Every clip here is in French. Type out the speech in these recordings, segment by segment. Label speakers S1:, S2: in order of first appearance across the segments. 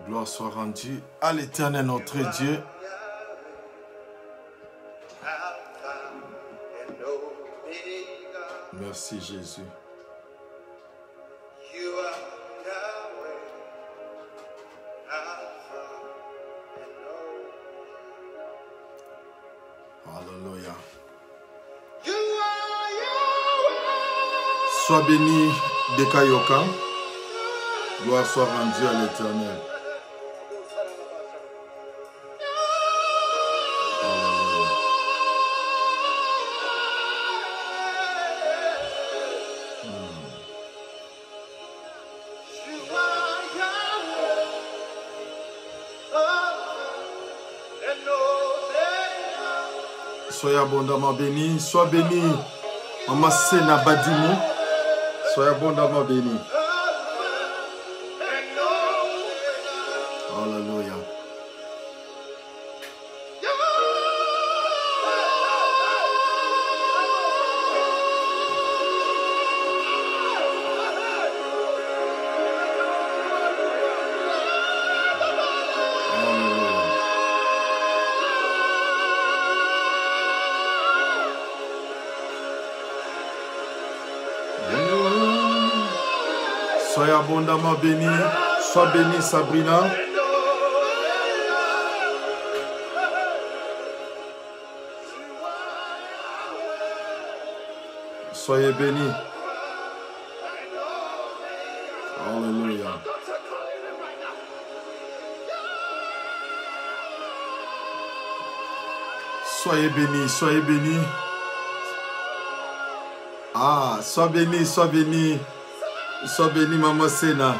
S1: Gloire soit rendue à l'Éternel notre Dieu. Merci Jésus. Alléluia. Sois béni Dekayoka. Gloire soit rendue à l'Éternel. Soyez abondamment bénis. Sois béni, Maman Sena Badimou. Soyez abondamment bénis. Alléluia. Soyez abondamment bénis. Sois bénie Sabrina. Soyez bénis. Alléluia. Soyez bénis, soyez bénis. Ah, sois béni, sois béni. Sois béni, Maman Sena.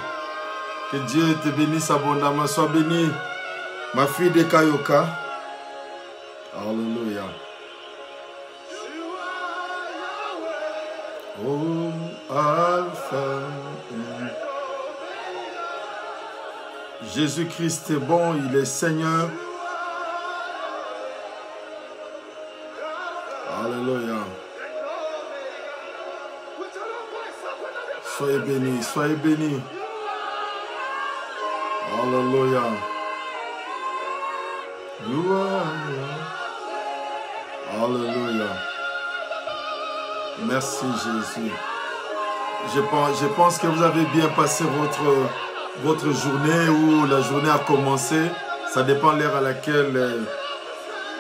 S1: Que Dieu te bénisse abondamment. Sois béni, ma fille de Kayoka. Alléluia. Oh, Alpha. Jésus-Christ est bon, il est Seigneur. Alléluia. Soyez bénis, soyez bénis. Alléluia. Alléluia. Merci Jésus. Je pense que vous avez bien passé votre journée ou la journée a commencé. Ça dépend de l'heure à laquelle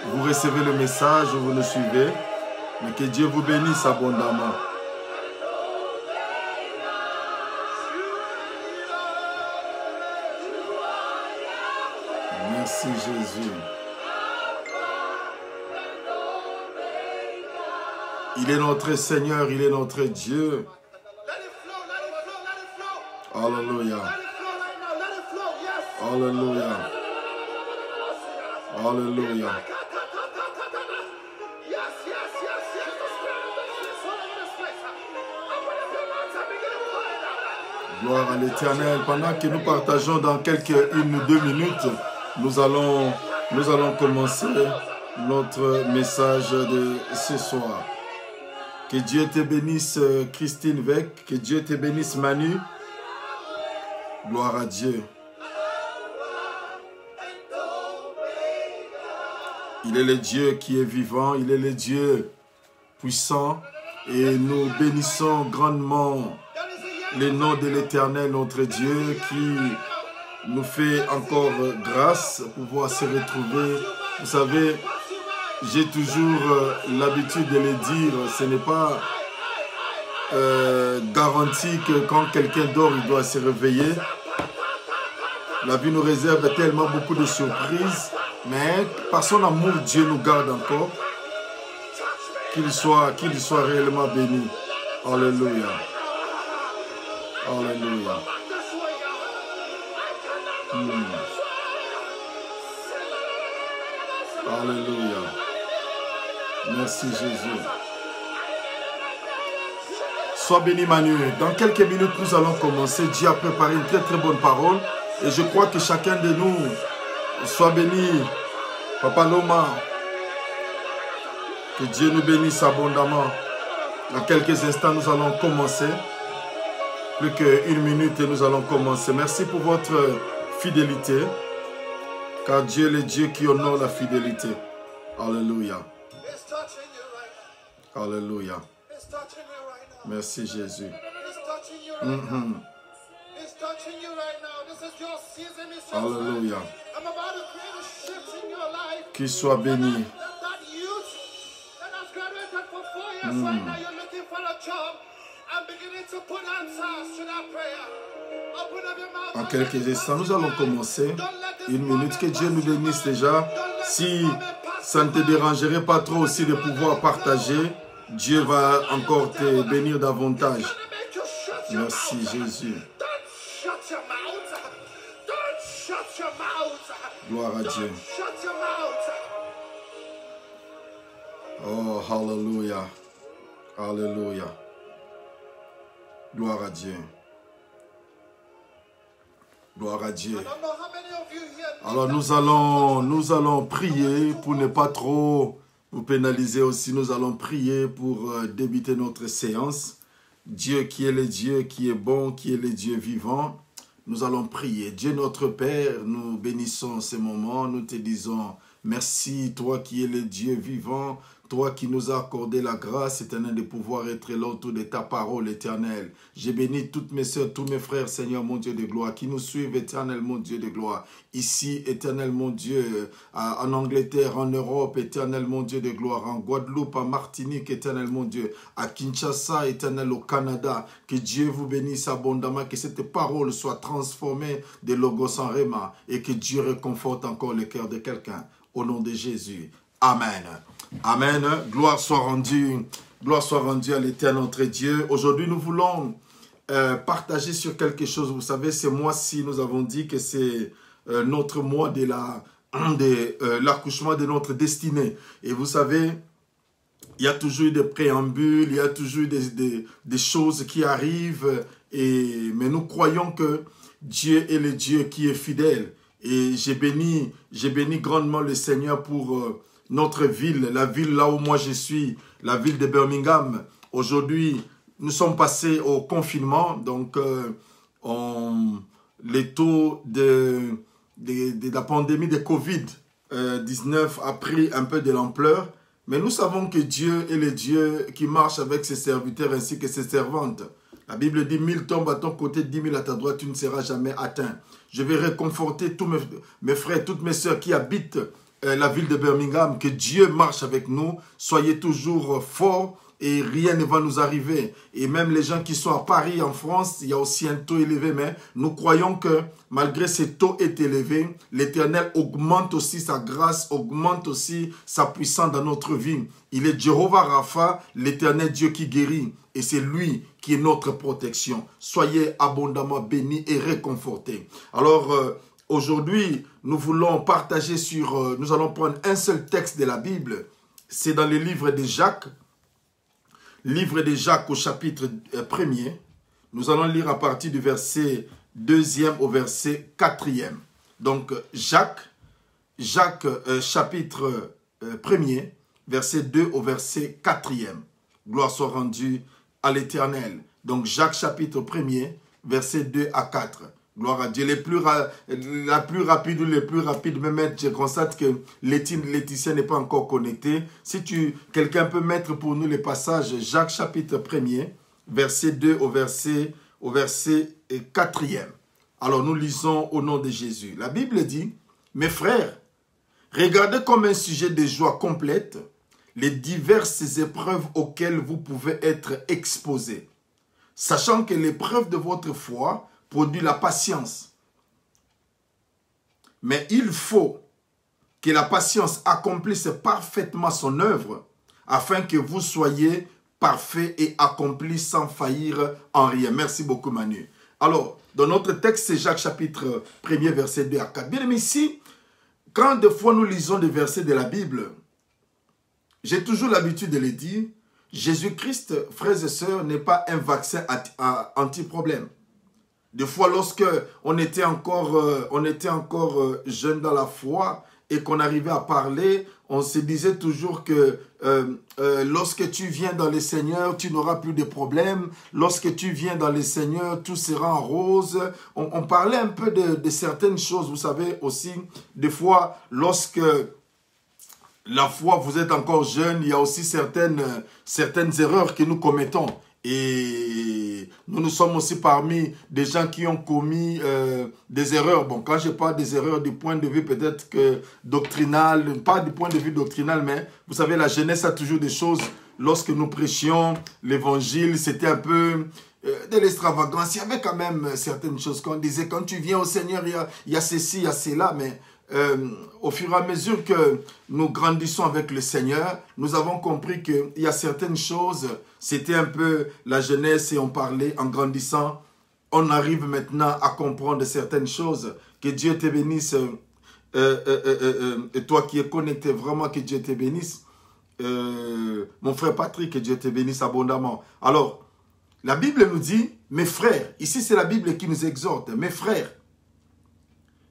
S1: vous recevez le message ou vous le suivez. Mais que Dieu vous bénisse abondamment. Merci Jésus. Il est notre Seigneur, il est notre Dieu. Alléluia. Alléluia. Alléluia. Gloire à l'Éternel. Pendant que nous partageons dans quelques 1 ou 2 minutes, nous allons commencer notre message de ce soir. Que Dieu te bénisse Christine Vec, que Dieu te bénisse Manu. Gloire à Dieu. Il est le Dieu qui est vivant, il est le Dieu puissant et nous bénissons grandement le nom de l'Éternel, notre Dieu, qui nous fait encore grâce pour pouvoir se retrouver. Vous savez, j'ai toujours l'habitude de le dire, ce n'est pas garanti que quand quelqu'un dort, il doit se réveiller. La vie nous réserve tellement beaucoup de surprises, mais par son amour, Dieu nous garde encore. Qu'il soit réellement béni. Alléluia. Alléluia. Alléluia. Merci Jésus. Sois béni Manu. Dans quelques minutes, nous allons commencer. Dieu a préparé une très très bonne parole. Et je crois que chacun de nous soit béni. Papa Loma. Que Dieu nous bénisse abondamment. Dans quelques instants, nous allons commencer. Plus qu'une minute et nous allons commencer. Merci pour votre fidélité, car Dieu est le Dieu qui honore la fidélité. Alléluia. Alléluia. Merci Jésus. Alléluia. Qu'il soit béni. En quelques instants, nous allons commencer. Une minute, que Dieu nous bénisse déjà. Si ça ne te dérangerait pas trop aussi de pouvoir partager, Dieu va encore te bénir davantage. Merci Jésus. Gloire à Dieu. Oh, hallelujah. Alléluia. Gloire à Dieu. Gloire à Dieu. Alors nous allons prier pour ne pas trop vous pénaliser aussi. Nous allons prier pour débuter notre séance. Dieu qui est le Dieu qui est bon, qui est le Dieu vivant. Nous allons prier. Dieu notre Père, nous bénissons ces moments. Nous te disons merci, toi qui es le Dieu vivant. Toi qui nous as accordé la grâce, éternelle, de pouvoir être là autour de ta parole, éternelle. J'ai béni toutes mes soeurs, tous mes frères, Seigneur, mon Dieu de gloire, qui nous suivent, éternel, mon Dieu de gloire. Ici, éternel, mon Dieu, en Angleterre, en Europe, éternel, mon Dieu de gloire, en Guadeloupe, en Martinique, éternel, mon Dieu, à Kinshasa, éternel, au Canada. Que Dieu vous bénisse abondamment, que cette parole soit transformée de logos en réma et que Dieu réconforte encore le cœur de quelqu'un. Au nom de Jésus. Amen. Amen. Gloire soit rendue à l'Éternel notre Dieu. Aujourd'hui, nous voulons partager sur quelque chose. Vous savez, ce mois-ci, nous avons dit que c'est notre mois de l'accouchement de notre destinée. Et vous savez, il y a toujours des préambules, il y a toujours des choses qui arrivent. Mais nous croyons que Dieu est le Dieu qui est fidèle. Et j'ai béni grandement le Seigneur pour notre ville, la ville là où moi je suis, la ville de Birmingham. Aujourd'hui, nous sommes passés au confinement, donc les taux de la pandémie de Covid-19 a pris un peu de l'ampleur, mais nous savons que Dieu est le Dieu qui marche avec ses serviteurs ainsi que ses servantes. La Bible dit 1000 tombent à ton côté, 10 000 à ta droite, tu ne seras jamais atteint. Je vais réconforter tous mes frères, toutes mes soeurs qui habitent la ville de Birmingham, que Dieu marche avec nous. Soyez toujours forts et rien ne va nous arriver. Et même les gens qui sont à Paris, en France, il y a aussi un taux élevé, mais nous croyons que malgré ce taux est élevé, l'Éternel augmente aussi sa grâce, augmente aussi sa puissance dans notre vie. Il est Jéhovah Rapha, l'Éternel Dieu qui guérit. Et c'est lui qui est notre protection. Soyez abondamment bénis et réconfortés. Alors, aujourd'hui, nous voulons partager nous allons prendre un seul texte de la Bible. C'est dans le livre de Jacques. Livre de Jacques au chapitre 1er. Nous allons lire à partir du verset 2e au verset 4e. Donc, Jacques chapitre 1er, verset 2 au verset 4e. Gloire soit rendue à l'Éternel. Donc, Jacques chapitre 1er, verset 2 à 4. Gloire à Dieu. La plus rapide ou les plus rapides, même je constate que Laetitia n'est pas encore connectée. Si quelqu'un peut mettre pour nous les passages, Jacques chapitre 1er, verset 2 au verset 4e. Alors nous lisons au nom de Jésus. La Bible dit, mes frères, regardez comme un sujet de joie complète les diverses épreuves auxquelles vous pouvez être exposés, sachant que l'épreuve de votre foi produit la patience. Mais il faut que la patience accomplisse parfaitement son œuvre, afin que vous soyez parfaits et accomplis sans faillir en rien. Merci beaucoup Manu. Alors, dans notre texte, c'est Jacques chapitre 1er, verset 2 à 4. Bien aimé, ici, quand des fois nous lisons des versets de la Bible, j'ai toujours l'habitude de le dire, Jésus-Christ, frères et sœurs, n'est pas un vaccin anti-problème. Des fois, lorsque on était encore jeune dans la foi et qu'on arrivait à parler, on se disait toujours que lorsque tu viens dans le Seigneur, tu n'auras plus de problèmes. Lorsque tu viens dans le Seigneur, tout sera en rose. On parlait un peu de certaines choses, vous savez aussi, des fois, lorsque la foi, vous êtes encore jeune, il y a aussi certaines erreurs que nous commettons. Et nous sommes aussi parmi des gens qui ont commis des erreurs. Bon, quand je parle des erreurs du point de vue peut-être que doctrinal, pas du point de vue doctrinal, mais vous savez, la jeunesse a toujours des choses. Lorsque nous prêchions l'évangile, c'était un peu de l'extravagance. Il y avait quand même certaines choses qu'on disait. Quand tu viens au Seigneur, il y a ceci, il y a cela, mais au fur et à mesure que nous grandissons avec le Seigneur, nous avons compris qu'il y a certaines choses, c'était un peu la jeunesse et on parlait en grandissant. On arrive maintenant à comprendre certaines choses. Que Dieu te bénisse. Et toi qui es connecté, vraiment que Dieu te bénisse. Mon frère Patrick, que Dieu te bénisse abondamment. Alors, la Bible nous dit, mes frères, ici c'est la Bible qui nous exhorte, mes frères,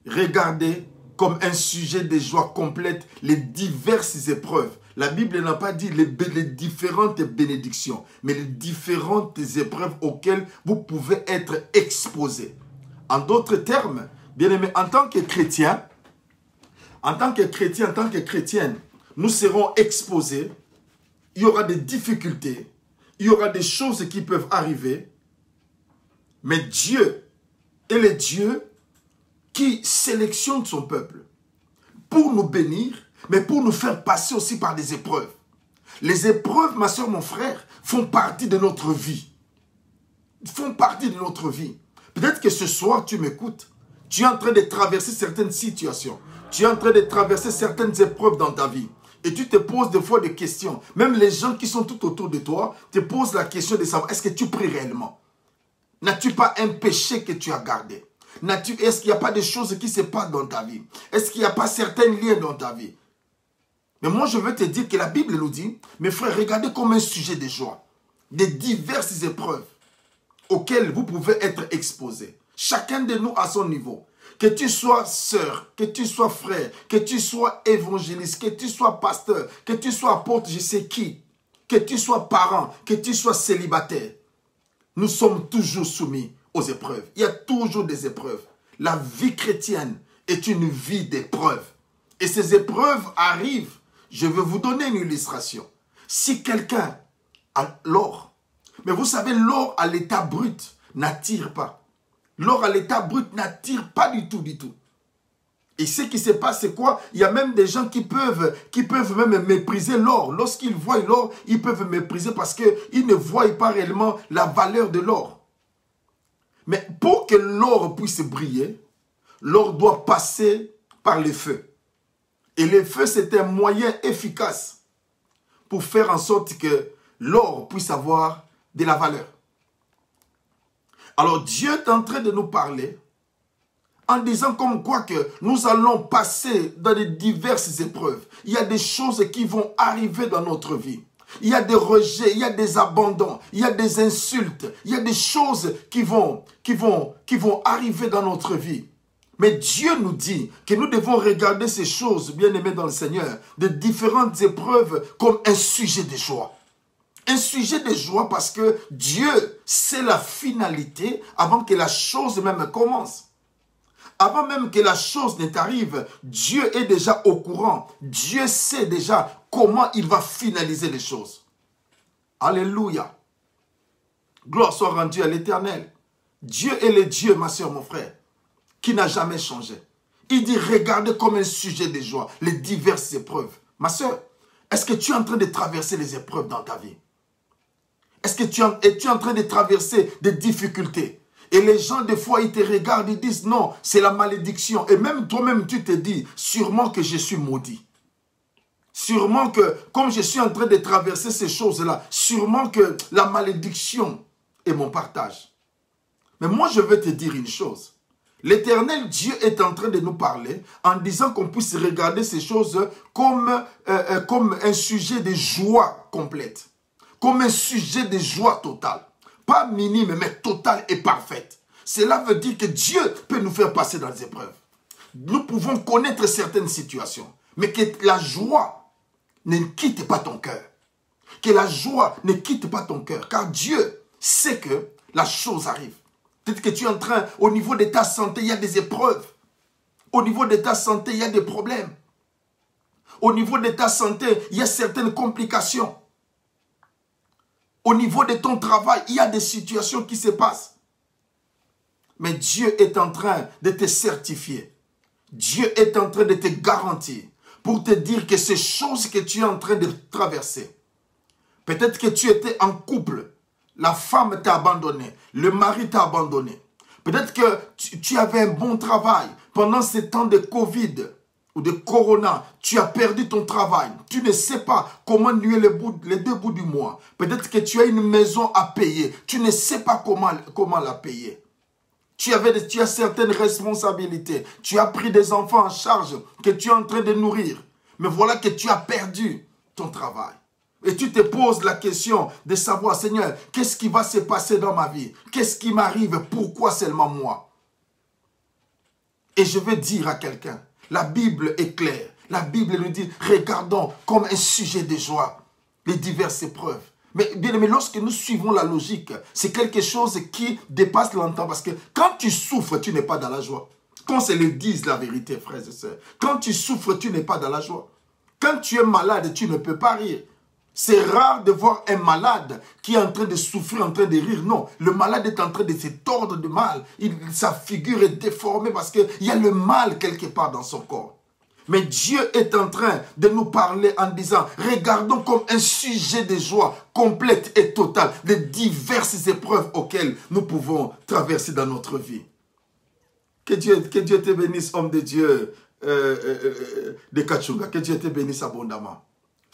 S1: regardez comme un sujet de joie complète les diverses épreuves. La Bible n'a pas dit les différentes bénédictions, mais les différentes épreuves auxquelles vous pouvez être exposés. En d'autres termes, bien aimé, en tant que chrétien, en tant que chrétienne, nous serons exposés, il y aura des difficultés, il y aura des choses qui peuvent arriver, mais Dieu est le Dieu qui sélectionne son peuple pour nous bénir, mais pour nous faire passer aussi par des épreuves. Les épreuves, ma soeur, mon frère, font partie de notre vie. Font partie de notre vie. Peut-être que ce soir, tu m'écoutes. Tu es en train de traverser certaines situations. Tu es en train de traverser certaines épreuves dans ta vie. Et tu te poses des fois des questions. Même les gens qui sont tout autour de toi te posent la question de savoir, est-ce que tu pries réellement? N'as-tu pas un péché que tu as gardé? Est-ce qu'il n'y a pas des choses qui se passent dans ta vie? Est-ce qu'il n'y a pas certains liens dans ta vie? Mais moi, je veux te dire que la Bible nous dit, mes frères, regardez comme un sujet de joie, des diverses épreuves auxquelles vous pouvez être exposés. Chacun de nous à son niveau. Que tu sois sœur, que tu sois frère, que tu sois évangéliste, que tu sois pasteur, que tu sois apôtre, je sais qui, que tu sois parent, que tu sois célibataire. Nous sommes toujours soumis aux épreuves. Il y a toujours des épreuves. La vie chrétienne est une vie d'épreuves. Et ces épreuves arrivent. Je vais vous donner une illustration. Si quelqu'un a l'or, mais vous savez, l'or à l'état brut n'attire pas. L'or à l'état brut n'attire pas du tout, du tout. Et ce qui se passe, c'est quoi? Il y a même des gens qui peuvent même mépriser l'or. Lorsqu'ils voient l'or, ils peuvent mépriser parce qu'ils ne voient pas réellement la valeur de l'or. Mais pour que l'or puisse briller, l'or doit passer par le feu. Et le feu, c'est un moyen efficace pour faire en sorte que l'or puisse avoir de la valeur. Alors Dieu est en train de nous parler en disant comme quoi que nous allons passer dans de diverses épreuves. Il y a des choses qui vont arriver dans notre vie. Il y a des rejets, il y a des abandons, il y a des insultes, il y a des choses qui vont arriver dans notre vie. Mais Dieu nous dit que nous devons regarder ces choses, bien aimés dans le Seigneur, de différentes épreuves comme un sujet de joie. Un sujet de joie parce que Dieu, c'est la finalité avant que la chose même commence. Avant même que la chose ne t'arrive, Dieu est déjà au courant. Dieu sait déjà comment il va finaliser les choses. Alléluia. Gloire soit rendue à l'Éternel. Dieu est le Dieu, ma soeur, mon frère, qui n'a jamais changé. Il dit, regardez comme un sujet de joie, les diverses épreuves. Ma soeur, est-ce que tu es en train de traverser les épreuves dans ta vie? Est-ce que tu es en train de traverser des difficultés? Et les gens, des fois, ils te regardent, ils disent, non, c'est la malédiction. Et même toi-même, tu te dis, sûrement que je suis maudit. Sûrement que, comme je suis en train de traverser ces choses-là, sûrement que la malédiction est mon partage. Mais moi, je veux te dire une chose. L'Éternel Dieu est en train de nous parler en disant qu'on puisse regarder ces choses comme un sujet de joie complète. Comme un sujet de joie totale. Pas minime, mais totale et parfaite. Cela veut dire que Dieu peut nous faire passer dans les épreuves. Nous pouvons connaître certaines situations, mais que la joie ne quitte pas ton cœur. Que la joie ne quitte pas ton cœur, car Dieu sait que la chose arrive. Peut-être que tu es en train, au niveau de ta santé, il y a des épreuves. Au niveau de ta santé, il y a des problèmes. Au niveau de ta santé, il y a certaines complications. Au niveau de ton travail, il y a des situations qui se passent. Mais Dieu est en train de te certifier. Dieu est en train de te garantir pour te dire que ces choses que tu es en train de traverser, peut-être que tu étais en couple, la femme t'a abandonné, le mari t'a abandonné. Peut-être que tu avais un bon travail. Pendant ces temps de Covid ou de Corona, tu as perdu ton travail. Tu ne sais pas comment nuer les 2 bouts du mois. Peut-être que tu as une maison à payer. Tu ne sais pas comment la payer. Tu as certaines responsabilités. Tu as pris des enfants en charge que tu es en train de nourrir. Mais voilà que tu as perdu ton travail. Et tu te poses la question de savoir, Seigneur, qu'est-ce qui va se passer dans ma vie? Qu'est-ce qui m'arrive? Pourquoi seulement moi? Et je vais dire à quelqu'un, la Bible est claire. La Bible nous dit, regardons comme un sujet de joie les diverses épreuves. Mais bien aimé, lorsque nous suivons la logique, c'est quelque chose qui dépasse l'entendement. Parce que quand tu souffres, tu n'es pas dans la joie. Qu'on se le dise la vérité, frères et sœurs. Quand tu souffres, tu n'es pas dans la joie. Quand tu es malade, tu ne peux pas rire. C'est rare de voir un malade qui est en train de souffrir, en train de rire. Non, le malade est en train de se tordre de mal. Sa figure est déformée parce qu'il y a le mal quelque part dans son corps. Mais Dieu est en train de nous parler en disant, regardons comme un sujet de joie complète et totale les diverses épreuves auxquelles nous pouvons traverser dans notre vie. Que Dieu te bénisse, homme de Dieu de Kachunga. Que Dieu te bénisse abondamment.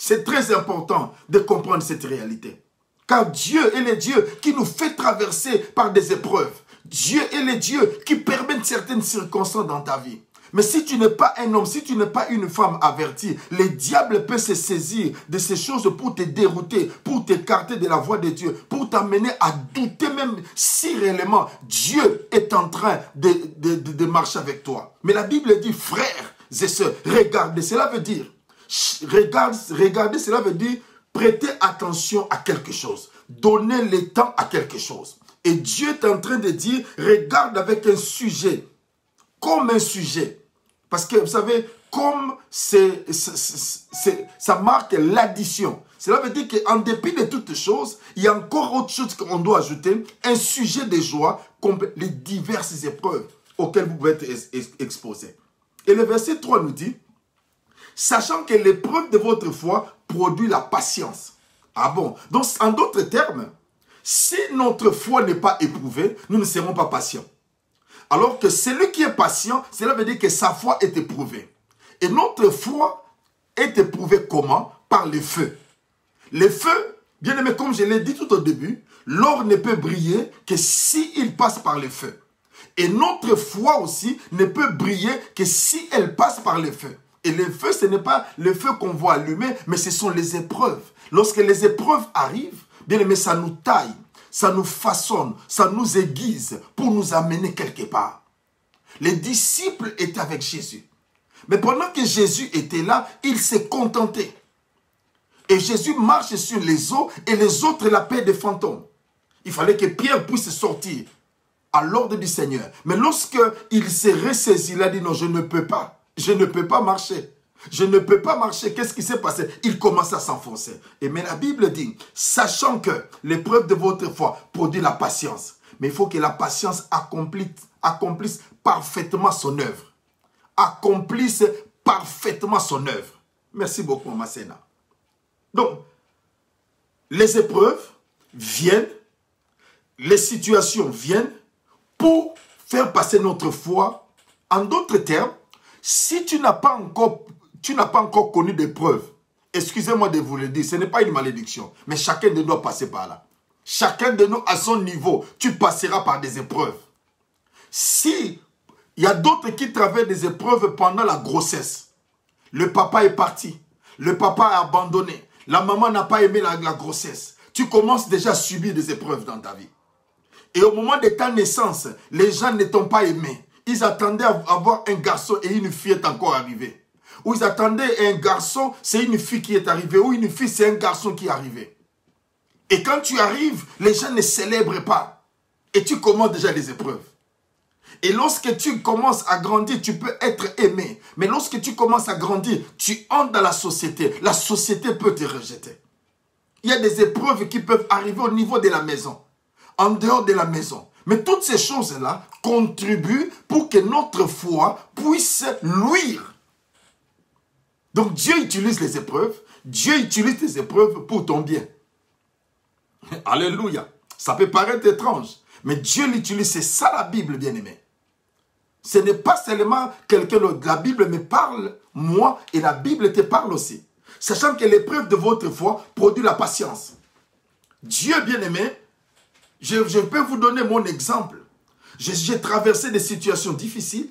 S1: C'est très important de comprendre cette réalité. Car Dieu est le Dieu qui nous fait traverser par des épreuves. Dieu est le Dieu qui permet certaines circonstances dans ta vie. Mais si tu n'es pas un homme, si tu n'es pas une femme avertie, le diable peut se saisir de ces choses pour te dérouter, pour t'écarter de la voie de Dieu, pour t'amener à douter même si réellement Dieu est en train de marcher avec toi. Mais la Bible dit, frères et sœurs, regardez, cela veut dire, regardez, cela veut dire prêter attention à quelque chose, donner le temps à quelque chose. Et Dieu est en train de dire, regarde avec un sujet, comme un sujet. Parce que vous savez, comme ça marque l'addition. Cela veut dire qu'en dépit de toutes choses, il y a encore autre chose qu'on doit ajouter, un sujet de joie, comme les diverses épreuves auxquelles vous pouvez être exposés. Et le verset 3 nous dit, sachant que l'épreuve de votre foi produit la patience. Ah bon? Donc, en d'autres termes, si notre foi n'est pas éprouvée, nous ne serons pas patients. Alors que celui qui est patient, cela veut dire que sa foi est éprouvée. Et notre foi est éprouvée comment? Par le feu. Le feu, bien aimé, comme je l'ai dit tout au début, l'or ne peut briller que s'il passe par le feu. Et notre foi aussi ne peut briller que si elle passe par le feu. Et le feu, ce n'est pas le feu qu'on voit allumer, mais ce sont les épreuves. Lorsque les épreuves arrivent, bien aimé, ça nous taille. Ça nous façonne, ça nous aiguise pour nous amener quelque part. Les disciples étaient avec Jésus. Mais pendant que Jésus était là, il s'est contenté. Et Jésus marche sur les eaux et les autres l'appellent des fantômes. Il fallait que Pierre puisse sortir à l'ordre du Seigneur. Mais lorsqu'il s'est ressaisi, il a dit non, je ne peux pas. Je ne peux pas marcher. Je ne peux pas marcher. Qu'est-ce qui s'est passé? Il commence à s'enfoncer. Mais la Bible dit, sachant que l'épreuve de votre foi produit la patience, mais il faut que la patience accomplisse parfaitement son œuvre. Accomplisse parfaitement son œuvre. Merci beaucoup, Masséna. Donc, les épreuves viennent, les situations viennent pour faire passer notre foi. En d'autres termes, si tu n'as pas encore connu d'épreuves, excusez-moi de vous le dire, ce n'est pas une malédiction, mais chacun de nous doit passer par là. Chacun de nous, à son niveau, tu passeras par des épreuves. Si il y a d'autres qui traversent des épreuves pendant la grossesse, le papa est parti, le papa a abandonné, la maman n'a pas aimé la grossesse, tu commences déjà à subir des épreuves dans ta vie. Et au moment de ta naissance, les gens ne t'ont pas aimé. ils attendaient à avoir un garçon et une fille est encore arrivée. Ou ils attendaient un garçon, c'est une fille qui est arrivée. Ou une fille, c'est un garçon qui est arrivé. Et quand tu arrives, les gens ne célèbrent pas. Et tu commences déjà les épreuves. Et lorsque tu commences à grandir, tu peux être aimé. Mais lorsque tu commences à grandir, tu entres dans la société. La société peut te rejeter. Il y a des épreuves qui peuvent arriver au niveau de la maison, en dehors de la maison. Mais toutes ces choses-là contribuent pour que notre foi puisse luire. Donc Dieu utilise les épreuves. Dieu utilise les épreuves pour ton bien. Alléluia. Ça peut paraître étrange, mais Dieu l'utilise. C'est ça la Bible, bien-aimé. Ce n'est pas seulement quelqu'un d'autre. La Bible me parle, moi, et la Bible te parle aussi. Sachant que l'épreuve de votre foi produit la patience. Dieu, bien-aimé, je peux vous donner mon exemple. J'ai traversé des situations difficiles.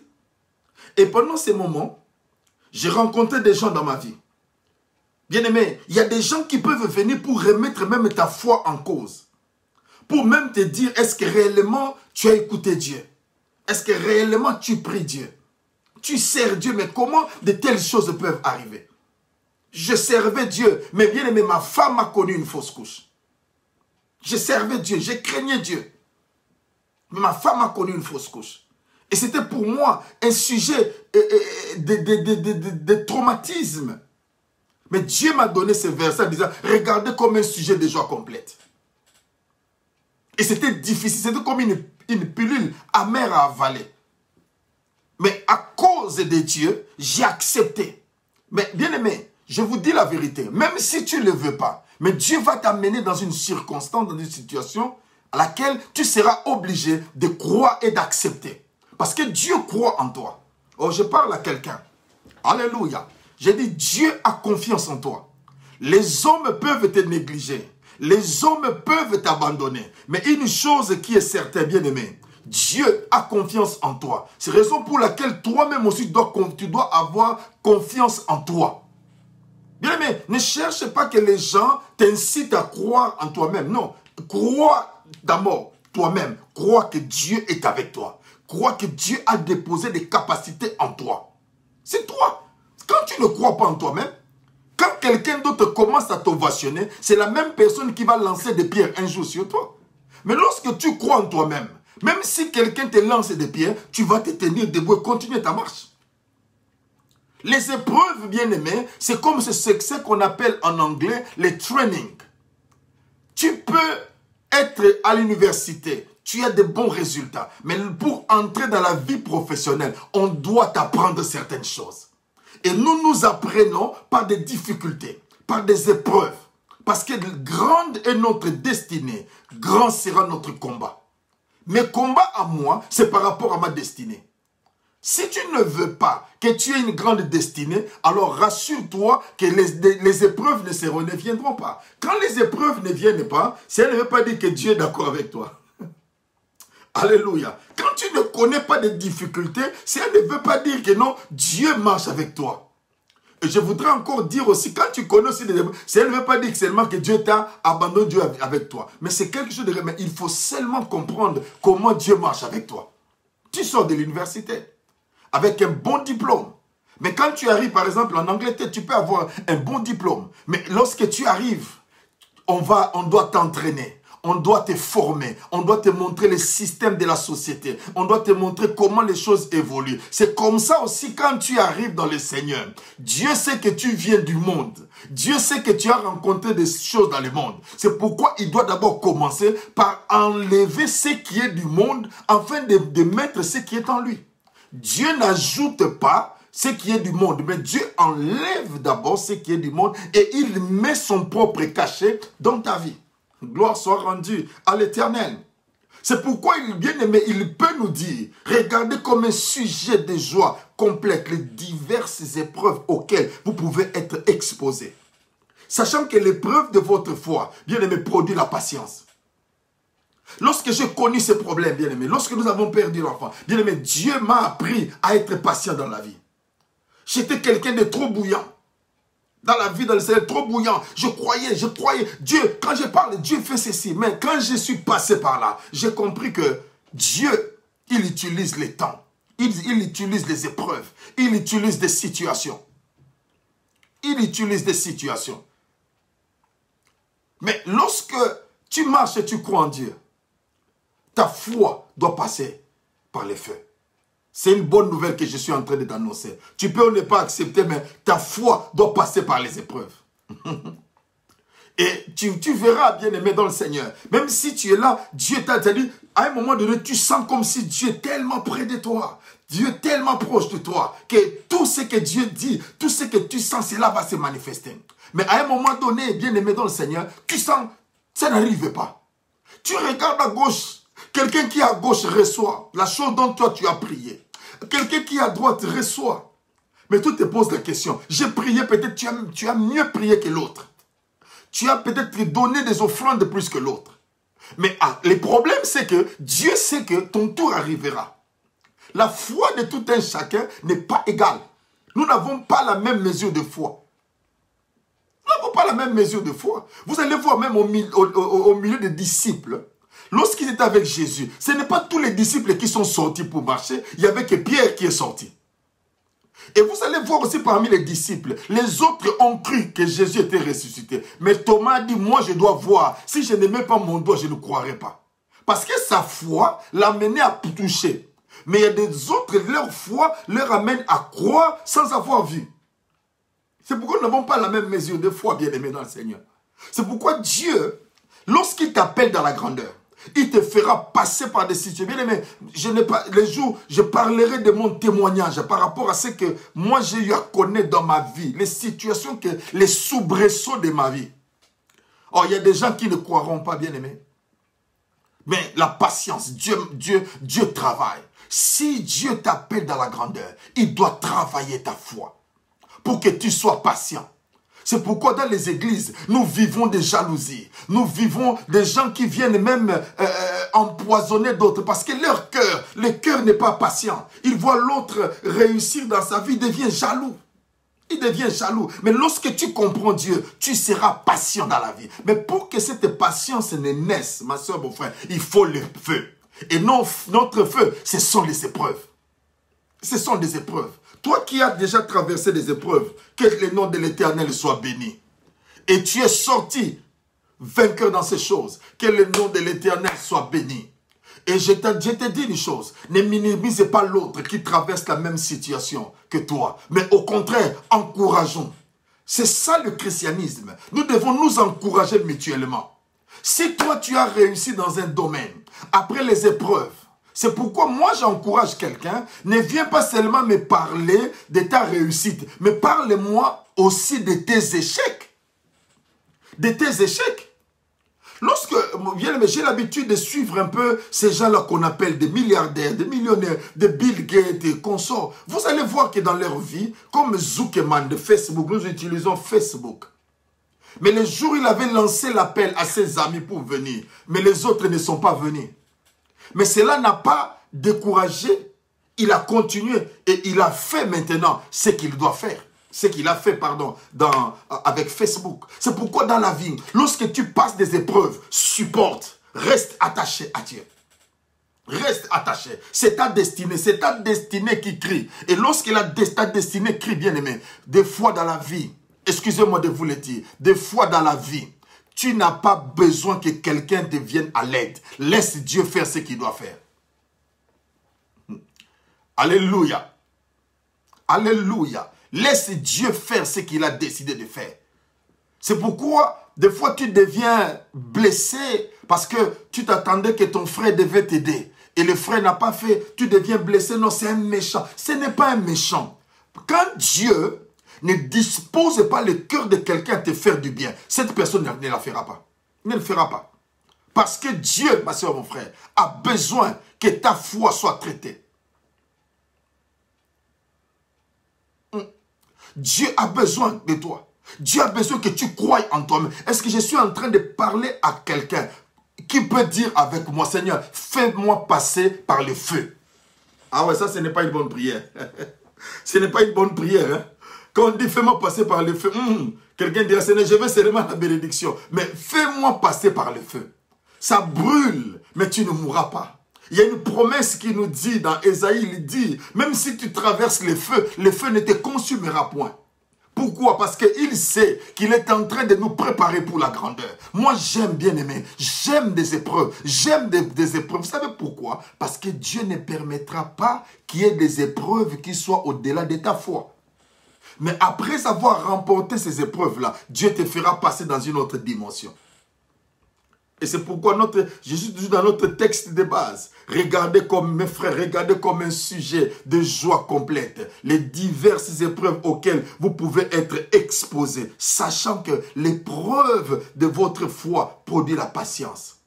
S1: Et pendant ces moments, j'ai rencontré des gens dans ma vie. Bien-aimé, il y a des gens qui peuvent venir pour remettre même ta foi en cause. Pour même te dire, est-ce que réellement tu as écouté Dieu? Est-ce que réellement tu pries Dieu? Tu sers Dieu, mais comment de telles choses peuvent arriver? Je servais Dieu, mais bien aimé, ma femme a connu une fausse couche. Je servais Dieu, je craignais Dieu. Mais ma femme a connu une fausse couche. Et c'était pour moi un sujet de traumatisme. Mais Dieu m'a donné ce verset en disant, regardez comme un sujet de joie complète. Et c'était difficile, c'était comme une pilule amère à avaler. Mais à cause de Dieu, j'ai accepté. Mais bien aimé, je vous dis la vérité, même si tu ne le veux pas, mais Dieu va t'amener dans une circonstance, dans une situation à laquelle tu seras obligé de croire et d'accepter. Parce que Dieu croit en toi. Oh, je parle à quelqu'un. Alléluia. J'ai dit, Dieu a confiance en toi. Les hommes peuvent te négliger. Les hommes peuvent t'abandonner. Mais une chose qui est certaine, bien aimé, Dieu a confiance en toi. C'est la raison pour laquelle toi-même aussi, tu dois avoir confiance en toi. Bien aimé, ne cherche pas que les gens t'incitent à croire en toi-même. Non, crois d'abord toi-même. Crois que Dieu est avec toi. Crois que Dieu a déposé des capacités en toi. C'est toi. Quand tu ne crois pas en toi-même, quand quelqu'un d'autre commence à t'ovationner, c'est la même personne qui va lancer des pierres un jour sur toi. Mais lorsque tu crois en toi-même, même si quelqu'un te lance des pierres, tu vas te tenir debout et continuer ta marche. Les épreuves, bien aimés, c'est comme ce qu'on appelle en anglais les training. Tu peux être à l'université, tu as de bons résultats, mais pour entrer dans la vie professionnelle, on doit t'apprendre certaines choses. Et nous apprenons par des difficultés, par des épreuves. Parce que grande est notre destinée, grand sera notre combat. Mes combats à moi, c'est par rapport à ma destinée. Si tu ne veux pas que tu aies une grande destinée, alors rassure-toi que les épreuves ne viendront pas. Quand les épreuves ne viennent pas, ça ne veut pas dire que Dieu est d'accord avec toi. Alléluia. Quand tu ne connais pas de difficultés, ça ne veut pas dire que non, Dieu marche avec toi. Et je voudrais encore dire aussi, quand tu connais aussi des épreuves, ça ne veut pas dire seulement que Dieu t'a abandonné Dieu avec toi. Mais c'est quelque chose de... Mais il faut seulement comprendre comment Dieu marche avec toi. Tu sors de l'université avec un bon diplôme. Mais quand tu arrives, par exemple, en Angleterre, tu peux avoir un bon diplôme. Mais lorsque tu arrives, on doit t'entraîner. On doit te former, on doit te montrer les systèmes de la société, on doit te montrer comment les choses évoluent. C'est comme ça aussi quand tu arrives dans le Seigneur. Dieu sait que tu viens du monde. Dieu sait que tu as rencontré des choses dans le monde. C'est pourquoi il doit d'abord commencer par enlever ce qui est du monde afin de mettre ce qui est en lui. Dieu n'ajoute pas ce qui est du monde, mais Dieu enlève d'abord ce qui est du monde et il met son propre cachet dans ta vie. Gloire soit rendue à l'Éternel. C'est pourquoi bien aimé, il peut nous dire, regardez comme un sujet de joie complète les diverses épreuves auxquelles vous pouvez être exposés. Sachant que l'épreuve de votre foi, bien aimé, produit la patience. Lorsque j'ai connu ces problèmes, bien aimé, lorsque nous avons perdu l'enfant, bien aimé, Dieu m'a appris à être patient dans la vie. J'étais quelqu'un de trop bouillant. Dans la vie, dans le Seigneur, trop bouillant. Je croyais. Dieu, quand je parle, Dieu fait ceci. Mais quand je suis passé par là, j'ai compris que Dieu, il utilise les temps. Il utilise les épreuves. Il utilise des situations. Il utilise des situations. Mais lorsque tu marches et tu crois en Dieu, ta foi doit passer par les feux. C'est une bonne nouvelle que je suis en train de t'annoncer. Tu peux ne pas accepter, mais ta foi doit passer par les épreuves. Et tu verras, bien-aimé dans le Seigneur, même si tu es là, Dieu t'a dit, à un moment donné, tu sens comme si Dieu est tellement près de toi. Dieu est tellement proche de toi, que tout ce que Dieu dit, tout ce que tu sens, cela va se manifester. Mais à un moment donné, bien-aimé dans le Seigneur, tu sens, ça n'arrive pas. Tu regardes à gauche, quelqu'un qui est à gauche reçoit la chose dont toi tu as prié. Quelqu'un qui est à droite reçoit. Mais tu te poses la question, j'ai prié, peut-être tu as mieux prié que l'autre. Tu as peut-être donné des offrandes de plus que l'autre. Mais le problème, c'est que Dieu sait que ton tour arrivera. La foi de tout un chacun n'est pas égale. Nous n'avons pas la même mesure de foi. Nous n'avons pas la même mesure de foi. Vous allez voir même au milieu des disciples, lorsqu'ils étaient avec Jésus, ce n'est pas tous les disciples qui sont sortis pour marcher. Il n'y avait que Pierre qui est sorti. Et vous allez voir aussi parmi les disciples, les autres ont cru que Jésus était ressuscité. Mais Thomas a dit, moi je dois voir. Si je ne mets pas mon doigt, je ne croirai pas. Parce que sa foi l'a mené à toucher. Mais il y a des autres, leur foi leur amène à croire sans avoir vu. C'est pourquoi nous n'avons pas la même mesure de foi, bien-aimés dans le Seigneur. C'est pourquoi Dieu, lorsqu'il t'appelle dans la grandeur, il te fera passer par des situations. Bien aimé, les jours, je parlerai de mon témoignage par rapport à ce que moi j'ai eu à connaître dans ma vie, les situations, les soubresauts de ma vie. Oh, il y a des gens qui ne croiront pas, bien aimé. Mais la patience, Dieu travaille. Si Dieu t'appelle dans la grandeur, il doit travailler ta foi pour que tu sois patient. C'est pourquoi dans les églises, nous vivons des jalousies. Nous vivons des gens qui viennent même empoisonner d'autres parce que le cœur n'est pas patient. Il voit l'autre réussir dans sa vie, il devient jaloux. Il devient jaloux. Mais lorsque tu comprends Dieu, tu seras patient dans la vie. Mais pour que cette patience ne naisse, ma soeur, mon frère, il faut le feu. Et notre feu, ce sont les épreuves. Ce sont des épreuves. Toi qui as déjà traversé des épreuves, que le nom de l'Éternel soit béni. Et tu es sorti vainqueur dans ces choses. Que le nom de l'Éternel soit béni. Et je te dis une chose, ne minimise pas l'autre qui traverse la même situation que toi. Mais au contraire, encourageons. C'est ça le christianisme. Nous devons nous encourager mutuellement. Si toi tu as réussi dans un domaine, après les épreuves, c'est pourquoi moi j'encourage quelqu'un, ne viens pas seulement me parler de ta réussite, mais parle-moi aussi de tes échecs. De tes échecs. Lorsque j'ai l'habitude de suivre un peu ces gens-là qu'on appelle des milliardaires, des millionnaires, des Bill Gates et consorts, vous allez voir que dans leur vie, comme Zuckerman de Facebook, nous utilisons Facebook. Mais le jour où il avait lancé l'appel à ses amis pour venir, mais les autres ne sont pas venus. Mais cela n'a pas découragé. Il a continué et il a fait maintenant ce qu'il doit faire. Ce qu'il a fait, pardon, avec Facebook. C'est pourquoi dans la vie, lorsque tu passes des épreuves, supporte, reste attaché à Dieu. Reste attaché. C'est ta destinée qui crie. Et lorsque ta destinée crie, bien aimé, des fois dans la vie, excusez-moi de vous le dire, des fois dans la vie, tu n'as pas besoin que quelqu'un te vienne à l'aide. Laisse Dieu faire ce qu'il doit faire. Alléluia. Alléluia. Laisse Dieu faire ce qu'il a décidé de faire. C'est pourquoi, des fois, tu deviens blessé parce que tu t'attendais que ton frère devait t'aider. Et le frère n'a pas fait, tu deviens blessé. Non, c'est un méchant. Ce n'est pas un méchant. Quand Dieu ne dispose pas le cœur de quelqu'un à te faire du bien, cette personne ne la fera pas. Ne le fera pas. Parce que Dieu, ma soeur, mon frère, a besoin que ta foi soit traitée. Dieu a besoin de toi. Dieu a besoin que tu croies en toi-même. Est-ce que je suis en train de parler à quelqu'un qui peut dire avec moi, Seigneur, fais-moi passer par le feu? Ah ouais, ça, ce n'est pas une bonne prière. Ce n'est pas une bonne prière, hein? Quand on dit fais-moi passer par le feu, quelqu'un dira, Seigneur, je veux seulement la bénédiction. Mais fais-moi passer par le feu. Ça brûle, mais tu ne mourras pas. Il y a une promesse qui nous dit, dans Ésaïe, il dit, même si tu traverses le feu ne te consumera point. Pourquoi? Parce qu'il sait qu'il est en train de nous préparer pour la grandeur. Moi, j'aime, bien aimé, j'aime des épreuves. J'aime des épreuves. Vous savez pourquoi? Parce que Dieu ne permettra pas qu'il y ait des épreuves qui soient au-delà de ta foi. Mais après avoir remporté ces épreuves-là, Dieu te fera passer dans une autre dimension. Et c'est pourquoi je suis toujours dans notre texte de base. Regardez comme, mes frères, regardez comme un sujet de joie complète. Les diverses épreuves auxquelles vous pouvez être exposés. Sachant que l'épreuve de votre foi produit la patience.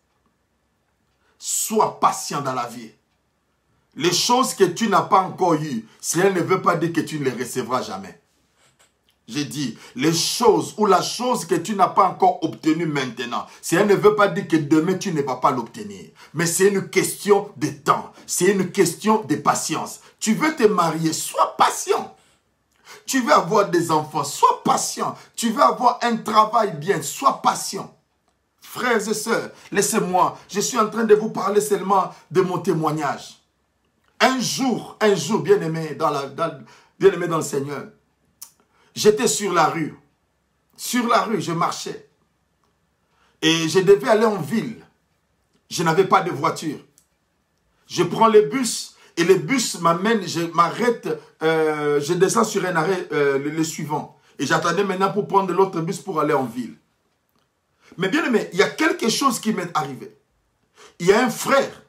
S1: Sois patient dans la vie. Les choses que tu n'as pas encore eues, cela ne veut pas dire que tu ne les recevras jamais. J'ai dit, les choses ou la chose que tu n'as pas encore obtenue maintenant, cela ne veut pas dire que demain tu ne vas pas l'obtenir. Mais c'est une question de temps. C'est une question de patience. Tu veux te marier, sois patient. Tu veux avoir des enfants, sois patient. Tu veux avoir un travail bien, sois patient. Frères et sœurs, laissez-moi, je suis en train de vous parler seulement de mon témoignage. Un jour, bien-aimé dans le Seigneur, j'étais sur la rue. Sur la rue, je marchais. Et je devais aller en ville. Je n'avais pas de voiture. Je prends le bus et le bus m'amène, je m'arrête, je descends sur un arrêt le suivant. Et j'attendais maintenant pour prendre l'autre bus pour aller en ville. Mais bien aimé, il y a quelque chose qui m'est arrivé. Il y a un frère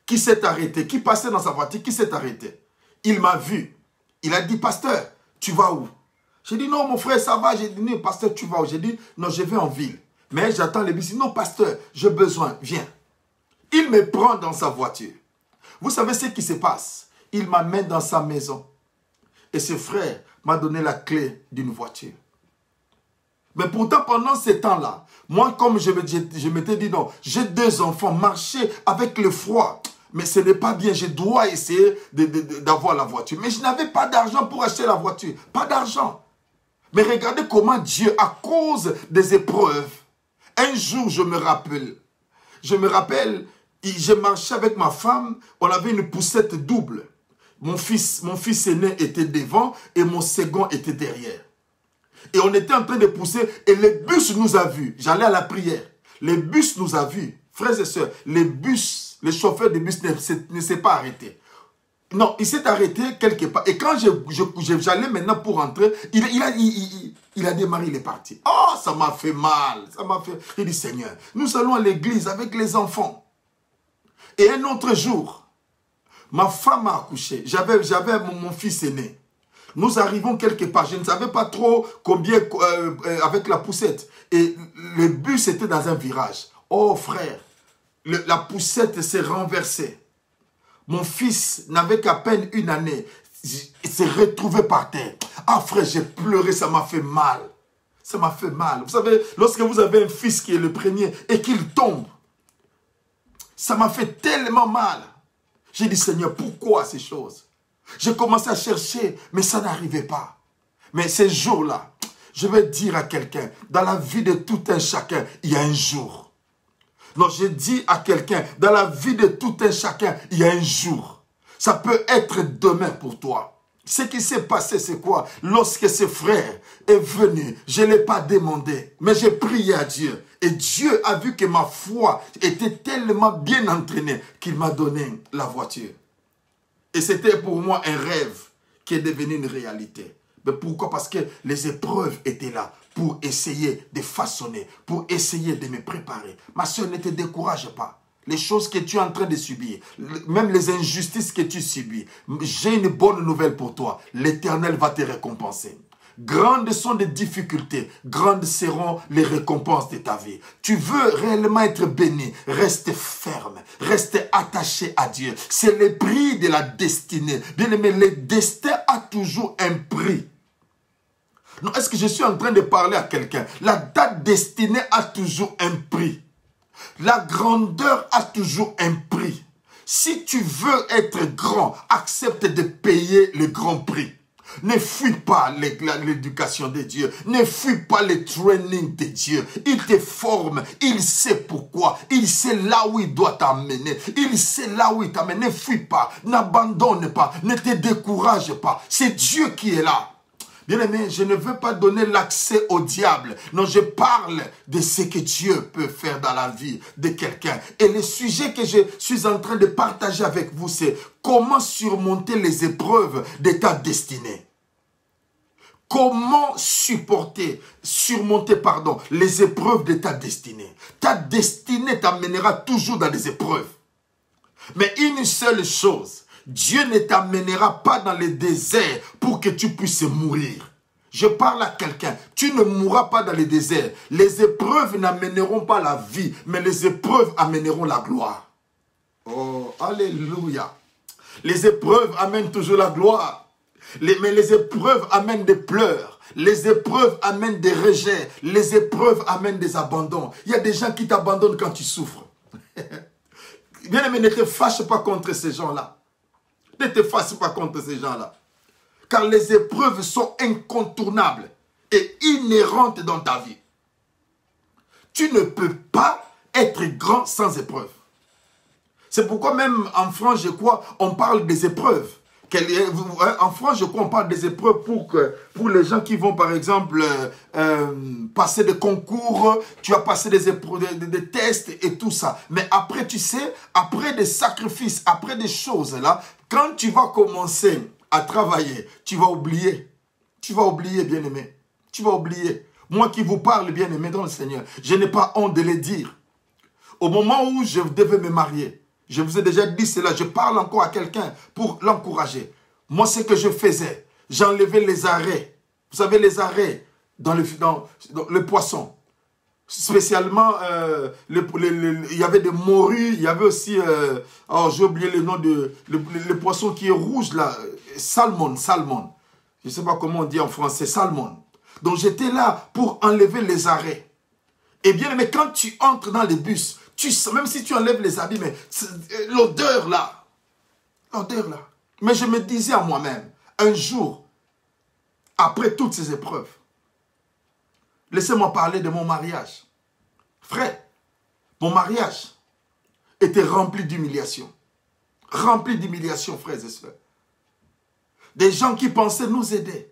S1: qui s'est arrêté, qui passait dans sa voiture, qui s'est arrêté. Il m'a vu. Il a dit, pasteur, tu vas où? J'ai dit, non, mon frère, ça va. J'ai dit, non, pasteur, tu vas où? J'ai dit, non, je vais en ville. Mais j'attends le bus. Non, pasteur, j'ai besoin, viens. Il me prend dans sa voiture. Vous savez ce qui se passe? Il m'amène dans sa maison. Et ce frère m'a donné la clé d'une voiture. Mais pourtant, pendant ce temps-là, moi, comme je m'étais dit, non, j'ai 2 enfants, marcher avec le froid. Mais ce n'est pas bien, je dois essayer d'avoir la voiture. Mais je n'avais pas d'argent pour acheter la voiture. Pas d'argent. Mais regardez comment Dieu, à cause des épreuves, un jour, je me rappelle, j'ai marché avec ma femme, on avait une poussette double. Mon fils aîné était devant et mon second était derrière. Et on était en train de pousser et le bus nous a vus. J'allais à la prière. Le bus nous a vus. Frères et sœurs, le chauffeur de bus ne s'est pas arrêté. Non, il s'est arrêté quelque part. Et quand j'allais maintenant pour rentrer, il a démarré, il est parti. Oh, ça m'a fait mal. Il dit, Seigneur, nous allons à l'église avec les enfants. Et un autre jour, ma femme a accouché. J'avais mon fils aîné. Nous arrivons quelque part. Je ne savais pas trop combien avec la poussette. Et le bus était dans un virage. Oh frère, la poussette s'est renversée. Mon fils n'avait qu'à peine 1 année. Il s'est retrouvé par terre. Ah frère, j'ai pleuré, ça m'a fait mal. Ça m'a fait mal. Vous savez, lorsque vous avez un fils qui est le premier et qu'il tombe, ça m'a fait tellement mal. J'ai dit, Seigneur, pourquoi ces choses? J'ai commencé à chercher, mais ça n'arrivait pas. Mais ces jours-là, je vais dire à quelqu'un, dans la vie de tout un chacun, il y a un jour. Non, je dis à quelqu'un, dans la vie de tout un chacun, il y a un jour. Ça peut être demain pour toi. Ce qui s'est passé, c'est quoi? Lorsque ce frère est venu, je ne l'ai pas demandé, mais j'ai prié à Dieu. Et Dieu a vu que ma foi était tellement bien entraînée qu'il m'a donné la voiture. Et c'était pour moi un rêve qui est devenu une réalité. Mais pourquoi? Parce que les épreuves étaient là pour essayer de façonner, pour essayer de me préparer. Ma soeur, ne te décourage pas. Les choses que tu es en train de subir, même les injustices que tu subis, j'ai une bonne nouvelle pour toi. L'Éternel va te récompenser. Grandes sont les difficultés, grandes seront les récompenses de ta vie. Tu veux réellement être béni, reste ferme, reste attaché à Dieu. C'est le prix de la destinée. Bien aimé, le destin a toujours un prix. Non, est-ce que je suis en train de parler à quelqu'un? La date destinée a toujours un prix. La grandeur a toujours un prix. Si tu veux être grand, accepte de payer le grand prix. Ne fuis pas l'éducation de Dieu. Ne fuis pas le training de Dieu. Il te forme. Il sait pourquoi. Il sait là où il doit t'amener. Il sait là où il t'amène. Ne fuis pas. N'abandonne pas. Ne te décourage pas. C'est Dieu qui est là. Bien-aimé, je ne veux pas donner l'accès au diable. Non, je parle de ce que Dieu peut faire dans la vie de quelqu'un. Et le sujet que je suis en train de partager avec vous, c'est comment surmonter les épreuves de ta destinée. Comment surmonter, les épreuves de ta destinée. Ta destinée t'amènera toujours dans des épreuves. Mais une seule chose, Dieu ne t'amènera pas dans le désert pour que tu puisses mourir. Je parle à quelqu'un, tu ne mourras pas dans le désert. Les épreuves n'amèneront pas la vie, mais les épreuves amèneront la gloire. Oh, alléluia. Les épreuves amènent toujours la gloire. Mais les épreuves amènent des pleurs. Les épreuves amènent des rejets. Les épreuves amènent des abandons. Il y a des gens qui t'abandonnent quand tu souffres. Bien-aimé, ne te fâche pas contre ces gens-là. Ne te fâche pas contre ces gens-là. Car les épreuves sont incontournables et inhérentes dans ta vie. Tu ne peux pas être grand sans épreuve. C'est pourquoi même en France, je crois, on parle des épreuves. En France, je crois, on parle des épreuves pour les gens qui vont, par exemple, passer des concours, tu vas passer des épreuves, des tests et tout ça. Mais après, tu sais, après des sacrifices, après des choses là, quand tu vas commencer à travailler, tu vas oublier. Tu vas oublier, bien-aimé. Tu vas oublier. Moi qui vous parle, bien-aimé dans le Seigneur, je n'ai pas honte de le dire. Au moment où je devais me marier, je vous ai déjà dit cela, je parle encore à quelqu'un pour l'encourager. Moi, ce que je faisais, j'enlevais les arrêts. Vous savez, les arrêts dans le poisson. Spécialement, il y avait des morues, il y avait aussi, j'ai oublié le nom le poisson qui est rouge là, salmon. Je ne sais pas comment on dit en français, salmon. Donc j'étais là pour enlever les arrêts. Et bien, mais quand tu entres dans les bus, même si tu enlèves les habits, mais l'odeur là. Mais je me disais à moi-même, un jour, après toutes ces épreuves, laissez-moi parler de mon mariage. Frère, mon mariage était rempli d'humiliation. Rempli d'humiliation, frères et sœurs. Des gens qui pensaient nous aider.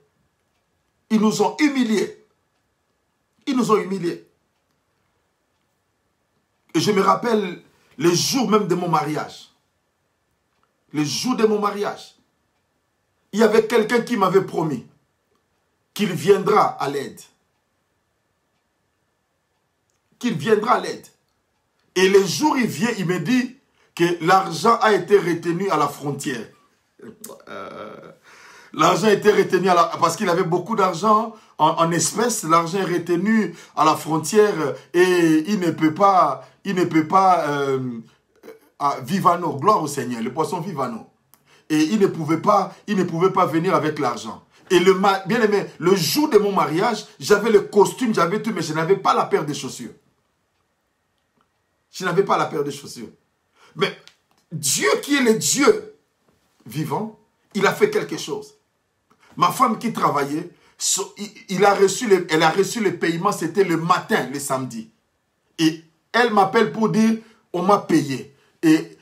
S1: Ils nous ont humiliés. Ils nous ont humiliés. Et je me rappelle les jours même de mon mariage. Les jours de mon mariage. Il y avait quelqu'un qui m'avait promis qu'il viendra à l'aide. Qu'il viendra à l'aide. Et le jour où il vient, il me dit que l'argent a été retenu à la frontière. L'argent a été retenu parce qu'il avait beaucoup d'argent en espèces. L'argent est retenu à la frontière et il ne peut pas Vivano, gloire au Seigneur, le poisson Vivano. Et il ne pouvait pas venir avec l'argent. Et bien aimé, le jour de mon mariage, j'avais le costume, j'avais tout, mais je n'avais pas la paire de chaussures. Je n'avais pas la paire de chaussures. Mais Dieu qui est le Dieu vivant, il a fait quelque chose. Ma femme qui travaillait, elle a reçu le paiement, c'était le matin, le samedi. Et elle m'appelle pour dire, on m'a payé. Et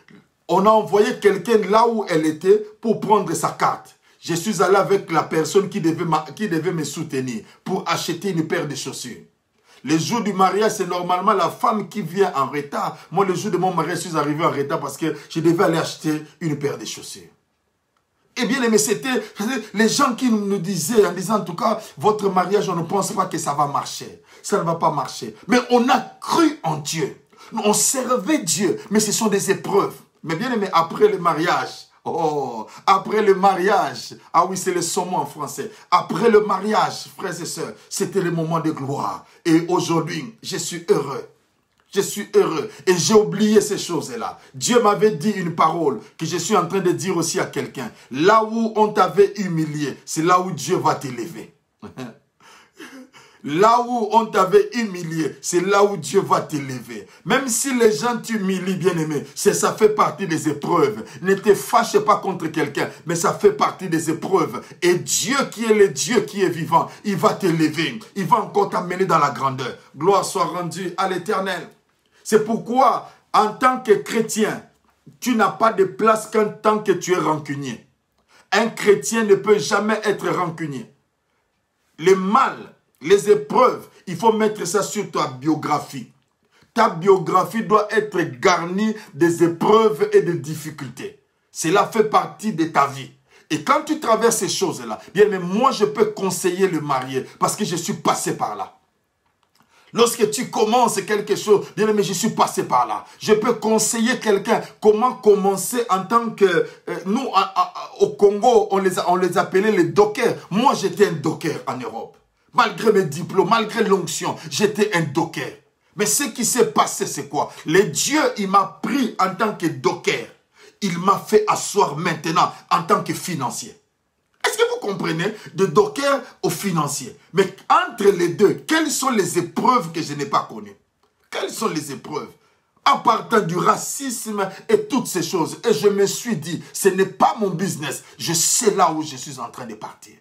S1: on a envoyé quelqu'un là où elle était pour prendre sa carte. Je suis allé avec la personne qui devait me soutenir pour acheter une paire de chaussures. Le jour du mariage, c'est normalement la femme qui vient en retard. Moi, le jour de mon mariage, je suis arrivé en retard parce que je devais aller acheter une paire de chaussures. Eh bien, mais c'était les gens qui nous disaient, en disant en tout cas, votre mariage, on ne pense pas que ça va marcher. Ça ne va pas marcher. Mais on a cru en Dieu. On servait Dieu, mais ce sont des épreuves. Mais bien aimé, après le mariage, après le mariage, ah oui, c'est le saumon en français. Après le mariage, frères et sœurs, c'était le moment de gloire. Et aujourd'hui, je suis heureux. Je suis heureux et j'ai oublié ces choses-là. Dieu m'avait dit une parole que je suis en train de dire aussi à quelqu'un. Là où on t'avait humilié, c'est là où Dieu va t'élever. Là où on t'avait humilié, c'est là où Dieu va t'élever. Même si les gens t'humilient, bien-aimé, ça fait partie des épreuves. Ne te fâche pas contre quelqu'un, mais ça fait partie des épreuves. Et Dieu qui est le Dieu qui est vivant, il va t'élever. Il va encore t'amener dans la grandeur. Gloire soit rendue à l'Éternel. C'est pourquoi, en tant que chrétien, tu n'as pas de place qu'en tant que tu es rancunier. Un chrétien ne peut jamais être rancunier. Le mal, les épreuves, il faut mettre ça sur ta biographie. Ta biographie doit être garnie des épreuves et des difficultés. Cela fait partie de ta vie. Et quand tu traverses ces choses-là, bien, mais moi je peux conseiller le marié parce que je suis passé par là. Lorsque tu commences quelque chose, bien aimé, je suis passé par là. Je peux conseiller quelqu'un comment commencer en tant que... nous, au Congo, on les appelait les dockers. Moi, j'étais un docker en Europe. Malgré mes diplômes, malgré l'onction, j'étais un docker. Mais ce qui s'est passé, c'est quoi? Le Dieu, il m'a pris en tant que docker. Il m'a fait asseoir maintenant en tant que financier. Est-ce que vous comprenez? De docker au financier. Mais entre les deux, quelles sont les épreuves que je n'ai pas connues? Quelles sont les épreuves? En partant du racisme et toutes ces choses. Et je me suis dit, ce n'est pas mon business. Je sais là où je suis en train de partir.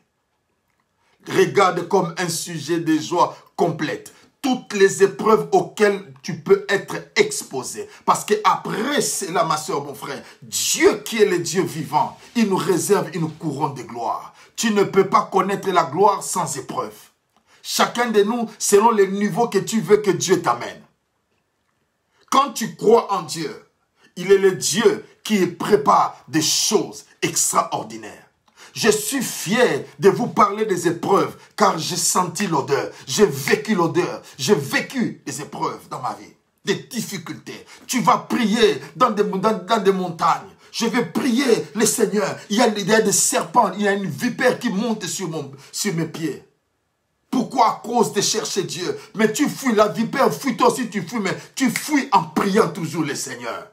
S1: Regarde comme un sujet de joie complète. Toutes les épreuves auxquelles tu peux être exposé. Parce qu'après cela, ma soeur, mon frère, Dieu qui est le Dieu vivant, il nous réserve une couronne de gloire. Tu ne peux pas connaître la gloire sans épreuve. Chacun de nous, selon le niveau que tu veux que Dieu t'amène. Quand tu crois en Dieu, il est le Dieu qui prépare des choses extraordinaires. Je suis fier de vous parler des épreuves, car j'ai senti l'odeur, j'ai vécu l'odeur, j'ai vécu des épreuves dans ma vie, des difficultés. Tu vas prier dans des montagnes. Je vais prier le Seigneur. Il y a des serpents, il y a une vipère qui monte sur mes pieds. Pourquoi? À cause de chercher Dieu. Mais tu fuis la vipère, fuis toi aussi tu fuis, mais tu fuis en priant toujours le Seigneur.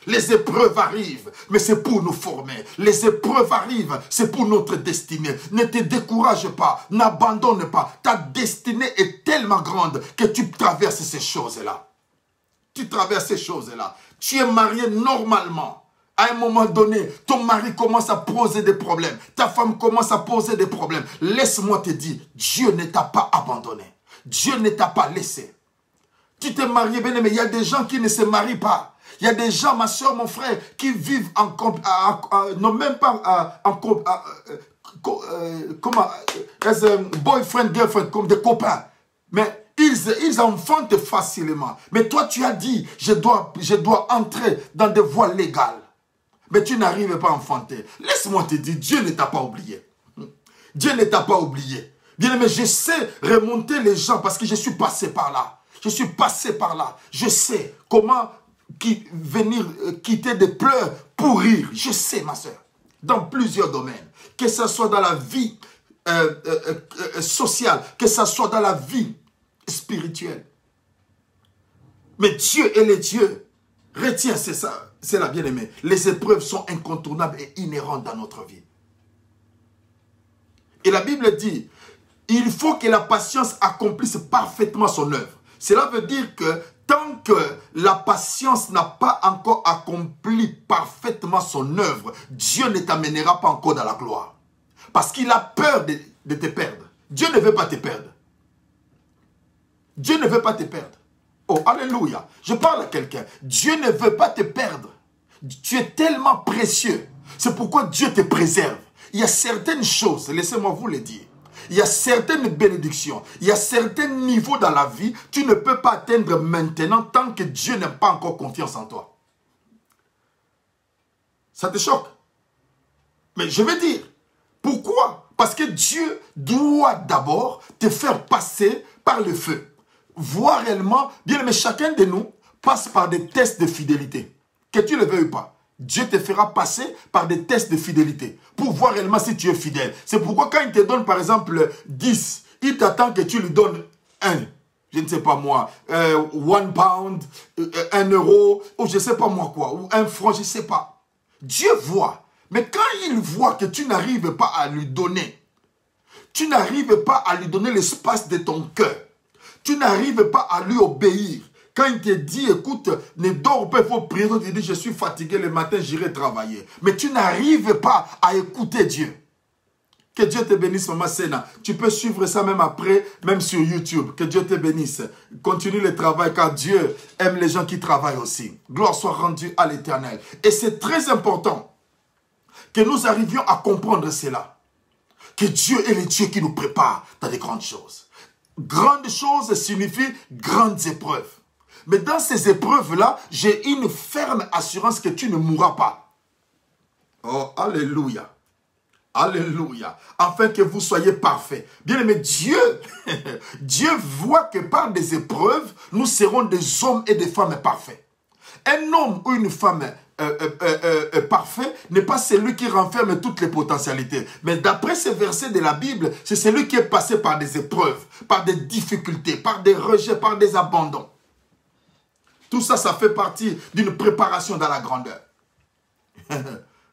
S1: Les épreuves arrivent, mais c'est pour nous former. Les épreuves arrivent, c'est pour notre destinée. Ne te décourage pas, n'abandonne pas. Ta destinée est tellement grande que tu traverses ces choses-là. Tu traverses ces choses-là. Tu es marié normalement. À un moment donné, ton mari commence à poser des problèmes. Ta femme commence à poser des problèmes. Laisse-moi te dire, Dieu ne t'a pas abandonné. Dieu ne t'a pas laissé. Tu t'es marié, bien aimé, il y a des gens qui ne se marient pas. Il y a des gens, ma soeur, mon frère, qui vivent en couple, non même pas en couple, boyfriend, girlfriend, comme des copains. Mais ils enfantent facilement. Mais toi, tu as dit, je dois entrer dans des voies légales. Mais tu n'arrives pas à enfanter. Laisse-moi te dire, Dieu ne t'a pas oublié. Dieu ne t'a pas oublié. Bien aimé, je sais remonter les gens parce que je suis passé par là. Je suis passé par là. Je sais comment venir quitter des pleurs pour rire. Je sais, ma soeur, dans plusieurs domaines. Que ce soit dans la vie sociale, que ce soit dans la vie spirituelle. Mais Dieu est le Dieu. Retiens, c'est ça, c'est la bien-aimée. Les épreuves sont incontournables et inhérentes dans notre vie. Et la Bible dit, il faut que la patience accomplisse parfaitement son œuvre. Cela veut dire que tant que la patience n'a pas encore accompli parfaitement son œuvre, Dieu ne t'amènera pas encore dans la gloire. Parce qu'il a peur de te perdre. Dieu ne veut pas te perdre. Dieu ne veut pas te perdre. Oh, alléluia. Je parle à quelqu'un. Dieu ne veut pas te perdre. Tu es tellement précieux. C'est pourquoi Dieu te préserve. Il y a certaines choses, laissez-moi vous le dire. Il y a certaines bénédictions, il y a certains niveaux dans la vie, tu ne peux pas atteindre maintenant tant que Dieu n'a pas encore confiance en toi. Ça te choque? Mais je vais dire, pourquoi? Parce que Dieu doit d'abord te faire passer par le feu. Voir réellement, bien aimé, chacun de nous passe par des tests de fidélité. Que tu le veuilles ou pas. Dieu te fera passer par des tests de fidélité pour voir réellement si tu es fidèle. C'est pourquoi quand il te donne par exemple 10, il t'attend que tu lui donnes 1. Je ne sais pas moi, 1 pound, 1 euro, ou je ne sais pas moi quoi, ou 1 franc, je ne sais pas. Dieu voit. Mais quand il voit que tu n'arrives pas à lui donner, tu n'arrives pas à lui donner l'espace de ton cœur. Tu n'arrives pas à lui obéir. Quand il te dit, écoute, ne dors pas, il faut prier, tu dis, je suis fatigué, le matin, j'irai travailler. Mais tu n'arrives pas à écouter Dieu. Que Dieu te bénisse, Maman Sena. Tu peux suivre ça même après, même sur YouTube. Que Dieu te bénisse. Continue le travail, car Dieu aime les gens qui travaillent aussi. Gloire soit rendue à l'Éternel. Et c'est très important que nous arrivions à comprendre cela. Que Dieu est le Dieu qui nous prépare dans des grandes choses. Grandes choses signifie grandes épreuves. Mais dans ces épreuves-là, j'ai une ferme assurance que tu ne mourras pas. Oh, alléluia. Alléluia. Afin que vous soyez parfaits. Bien aimé, Dieu, Dieu voit que par des épreuves, nous serons des hommes et des femmes parfaits. Un homme ou une femme parfait n'est pas celui qui renferme toutes les potentialités. Mais d'après ces versets de la Bible, c'est celui qui est passé par des épreuves, par des difficultés, par des rejets, par des abandons. Tout ça, ça fait partie d'une préparation dans la grandeur.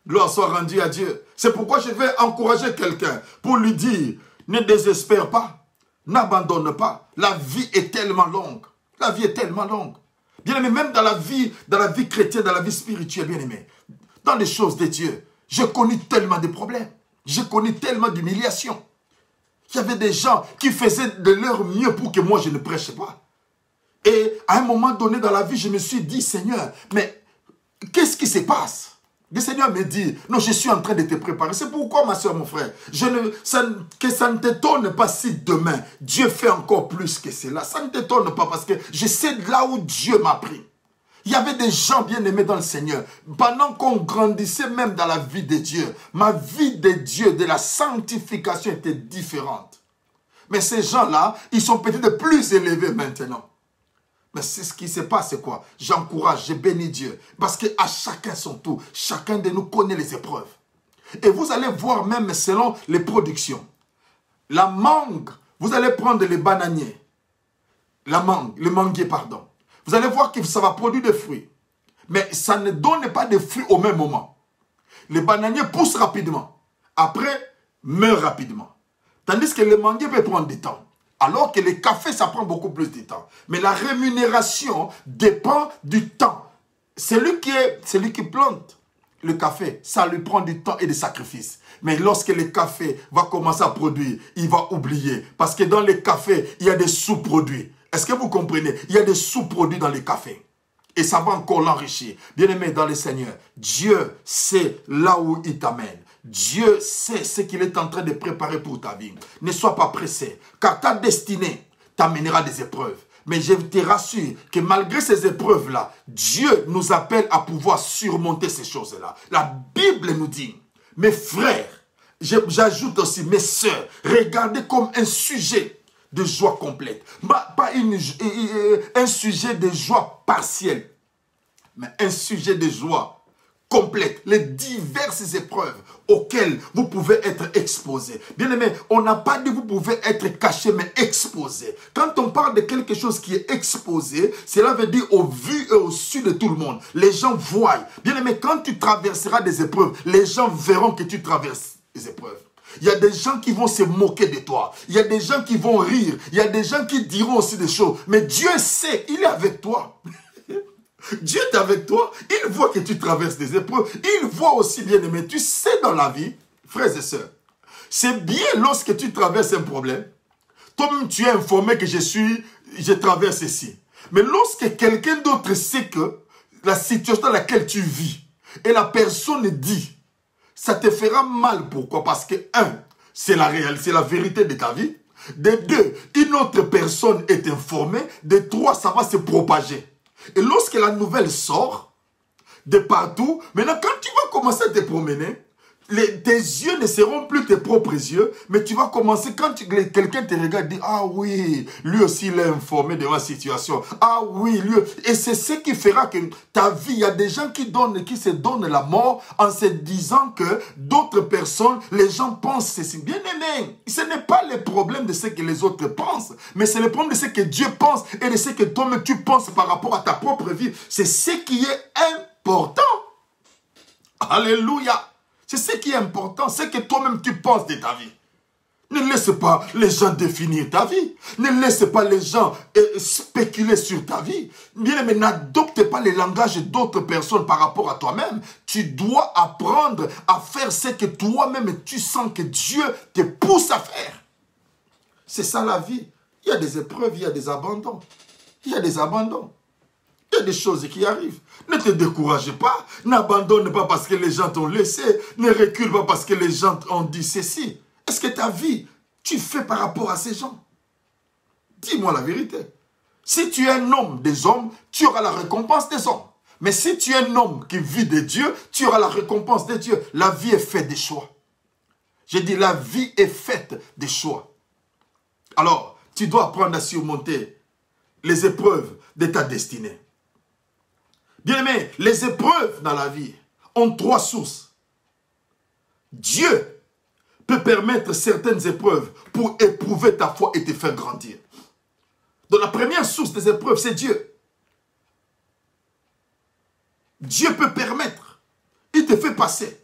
S1: Gloire soit rendue à Dieu. C'est pourquoi je vais encourager quelqu'un pour lui dire, ne désespère pas, n'abandonne pas. La vie est tellement longue. La vie est tellement longue. Bien aimé, même dans la vie chrétienne, dans la vie spirituelle, bien aimé, dans les choses de Dieu, j'ai connu tellement de problèmes. J'ai connu tellement d'humiliations. Il y avait des gens qui faisaient de leur mieux pour que moi je ne prêche pas. Et à un moment donné dans la vie, je me suis dit, Seigneur, mais qu'est-ce qui se passe? Le Seigneur me dit, non, je suis en train de te préparer. C'est pourquoi, ma soeur, mon frère, que ça ne t'étonne pas si demain, Dieu fait encore plus que cela. Ça ne t'étonne pas parce que je sais là où Dieu m'a pris. Il y avait des gens bien aimés dans le Seigneur. Pendant qu'on grandissait même dans la vie de Dieu, ma vie de Dieu, de la sanctification était différente. Mais ces gens-là, ils sont peut-être plus élevés maintenant. Mais c'est ce qui se passe, c'est quoi? J'encourage, je bénis Dieu. Parce qu'à chacun son tour, chacun de nous connaît les épreuves. Et vous allez voir même selon les productions. La mangue, vous allez prendre les bananiers. La mangue, le manguier, pardon. Vous allez voir que ça va produire des fruits. Mais ça ne donne pas de fruits au même moment. Les bananiers poussent rapidement. Après, meurent rapidement. Tandis que le manguier peut prendre du temps. Alors que le café, ça prend beaucoup plus de temps. Mais la rémunération dépend du temps. Celui qui plante le café, ça lui prend du temps et des sacrifices. Mais lorsque le café va commencer à produire, il va oublier. Parce que dans le café, il y a des sous-produits. Est-ce que vous comprenez? Il y a des sous-produits dans le café. Et ça va encore l'enrichir. Bien-aimé dans le Seigneur, Dieu sait là où il t'amène. Dieu sait ce qu'il est en train de préparer pour ta vie. Ne sois pas pressé, car ta destinée t'amènera des épreuves. Mais je te rassure que malgré ces épreuves-là, Dieu nous appelle à pouvoir surmonter ces choses-là. La Bible nous dit, mes frères, j'ajoute aussi mes sœurs, regardez comme un sujet de joie complète. Pas un sujet de joie partielle, mais un sujet de joie complète, les diverses épreuves auxquelles vous pouvez être exposés. Bien aimé, on n'a pas dit vous pouvez être caché, mais exposé. Quand on parle de quelque chose qui est exposé, cela veut dire au vu et au su de tout le monde. Les gens voient. Bien aimé, quand tu traverseras des épreuves, les gens verront que tu traverses les épreuves. Il y a des gens qui vont se moquer de toi. Il y a des gens qui vont rire. Il y a des gens qui diront aussi des choses. Mais Dieu sait, il est avec toi. Dieu est avec toi, il voit que tu traverses des épreuves, il voit aussi, bien aimé, tu sais dans la vie, frères et sœurs, c'est bien lorsque tu traverses un problème, toi-même tu es informé que je traverse ici. Mais lorsque quelqu'un d'autre sait que la situation dans laquelle tu vis, et la personne dit, ça te fera mal, pourquoi? Parce que, un, c'est la vérité de ta vie, de deux, une autre personne est informée, de trois, ça va se propager. Et lorsque la nouvelle sort de partout, maintenant quand tu vas commencer à te promener, tes yeux ne seront plus tes propres yeux, mais tu vas commencer, quand quelqu'un te regarde, dire, ah oui, lui aussi il est informé de ma situation. Ah oui, lui. Et c'est ce qui fera que ta vie, il y a des gens qui se donnent la mort en se disant que d'autres personnes, les gens pensent ceci. Bien aimé, ce n'est pas le problème de ce que les autres pensent, mais c'est le problème de ce que Dieu pense et de ce que toi-même tu penses par rapport à ta propre vie. C'est ce qui est important. Alléluia. C'est ce qui est important, c'est que toi-même tu penses de ta vie. Ne laisse pas les gens définir ta vie. Ne laisse pas les gens spéculer sur ta vie. Bien-aimé, n'adopte pas les langages d'autres personnes par rapport à toi-même. Tu dois apprendre à faire ce que toi-même tu sens que Dieu te pousse à faire. C'est ça la vie. Il y a des épreuves, il y a des abandons. Il y a des abandons. Il y a des choses qui arrivent. Ne te décourage pas. N'abandonne pas parce que les gens t'ont laissé. Ne recule pas parce que les gens ont dit ceci. Est-ce que ta vie, tu fais par rapport à ces gens? Dis-moi la vérité. Si tu es un homme des hommes, tu auras la récompense des hommes. Mais si tu es un homme qui vit de Dieu, tu auras la récompense de Dieu. La vie est faite des choix. J'ai dit, la vie est faite des choix. Alors, tu dois apprendre à surmonter les épreuves de ta destinée. Bien-aimé, les épreuves dans la vie ont trois sources. Dieu peut permettre certaines épreuves pour éprouver ta foi et te faire grandir. Donc la première source des épreuves, c'est Dieu. Dieu peut permettre. Il te fait passer.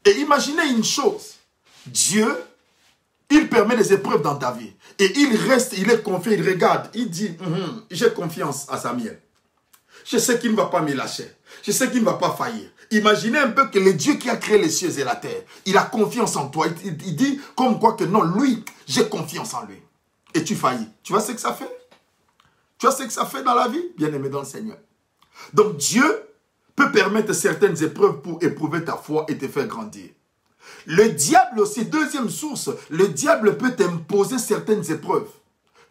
S1: Et imaginez une chose. Dieu, il permet des épreuves dans ta vie. Et il reste, il est confiant, il regarde. Il dit, j'ai confiance à Samuel. Je sais qu'il ne va pas me lâcher. Je sais qu'il ne va pas faillir. Imaginez un peu que le Dieu qui a créé les cieux et la terre, il a confiance en toi. Il dit comme quoi que non, lui, j'ai confiance en lui. Et tu faillis. Tu vois ce que ça fait? Tu vois ce que ça fait dans la vie? Bien-aimé dans le Seigneur. Donc Dieu peut permettre certaines épreuves pour éprouver ta foi et te faire grandir. Le diable aussi, deuxième source, le diable peut t'imposer certaines épreuves.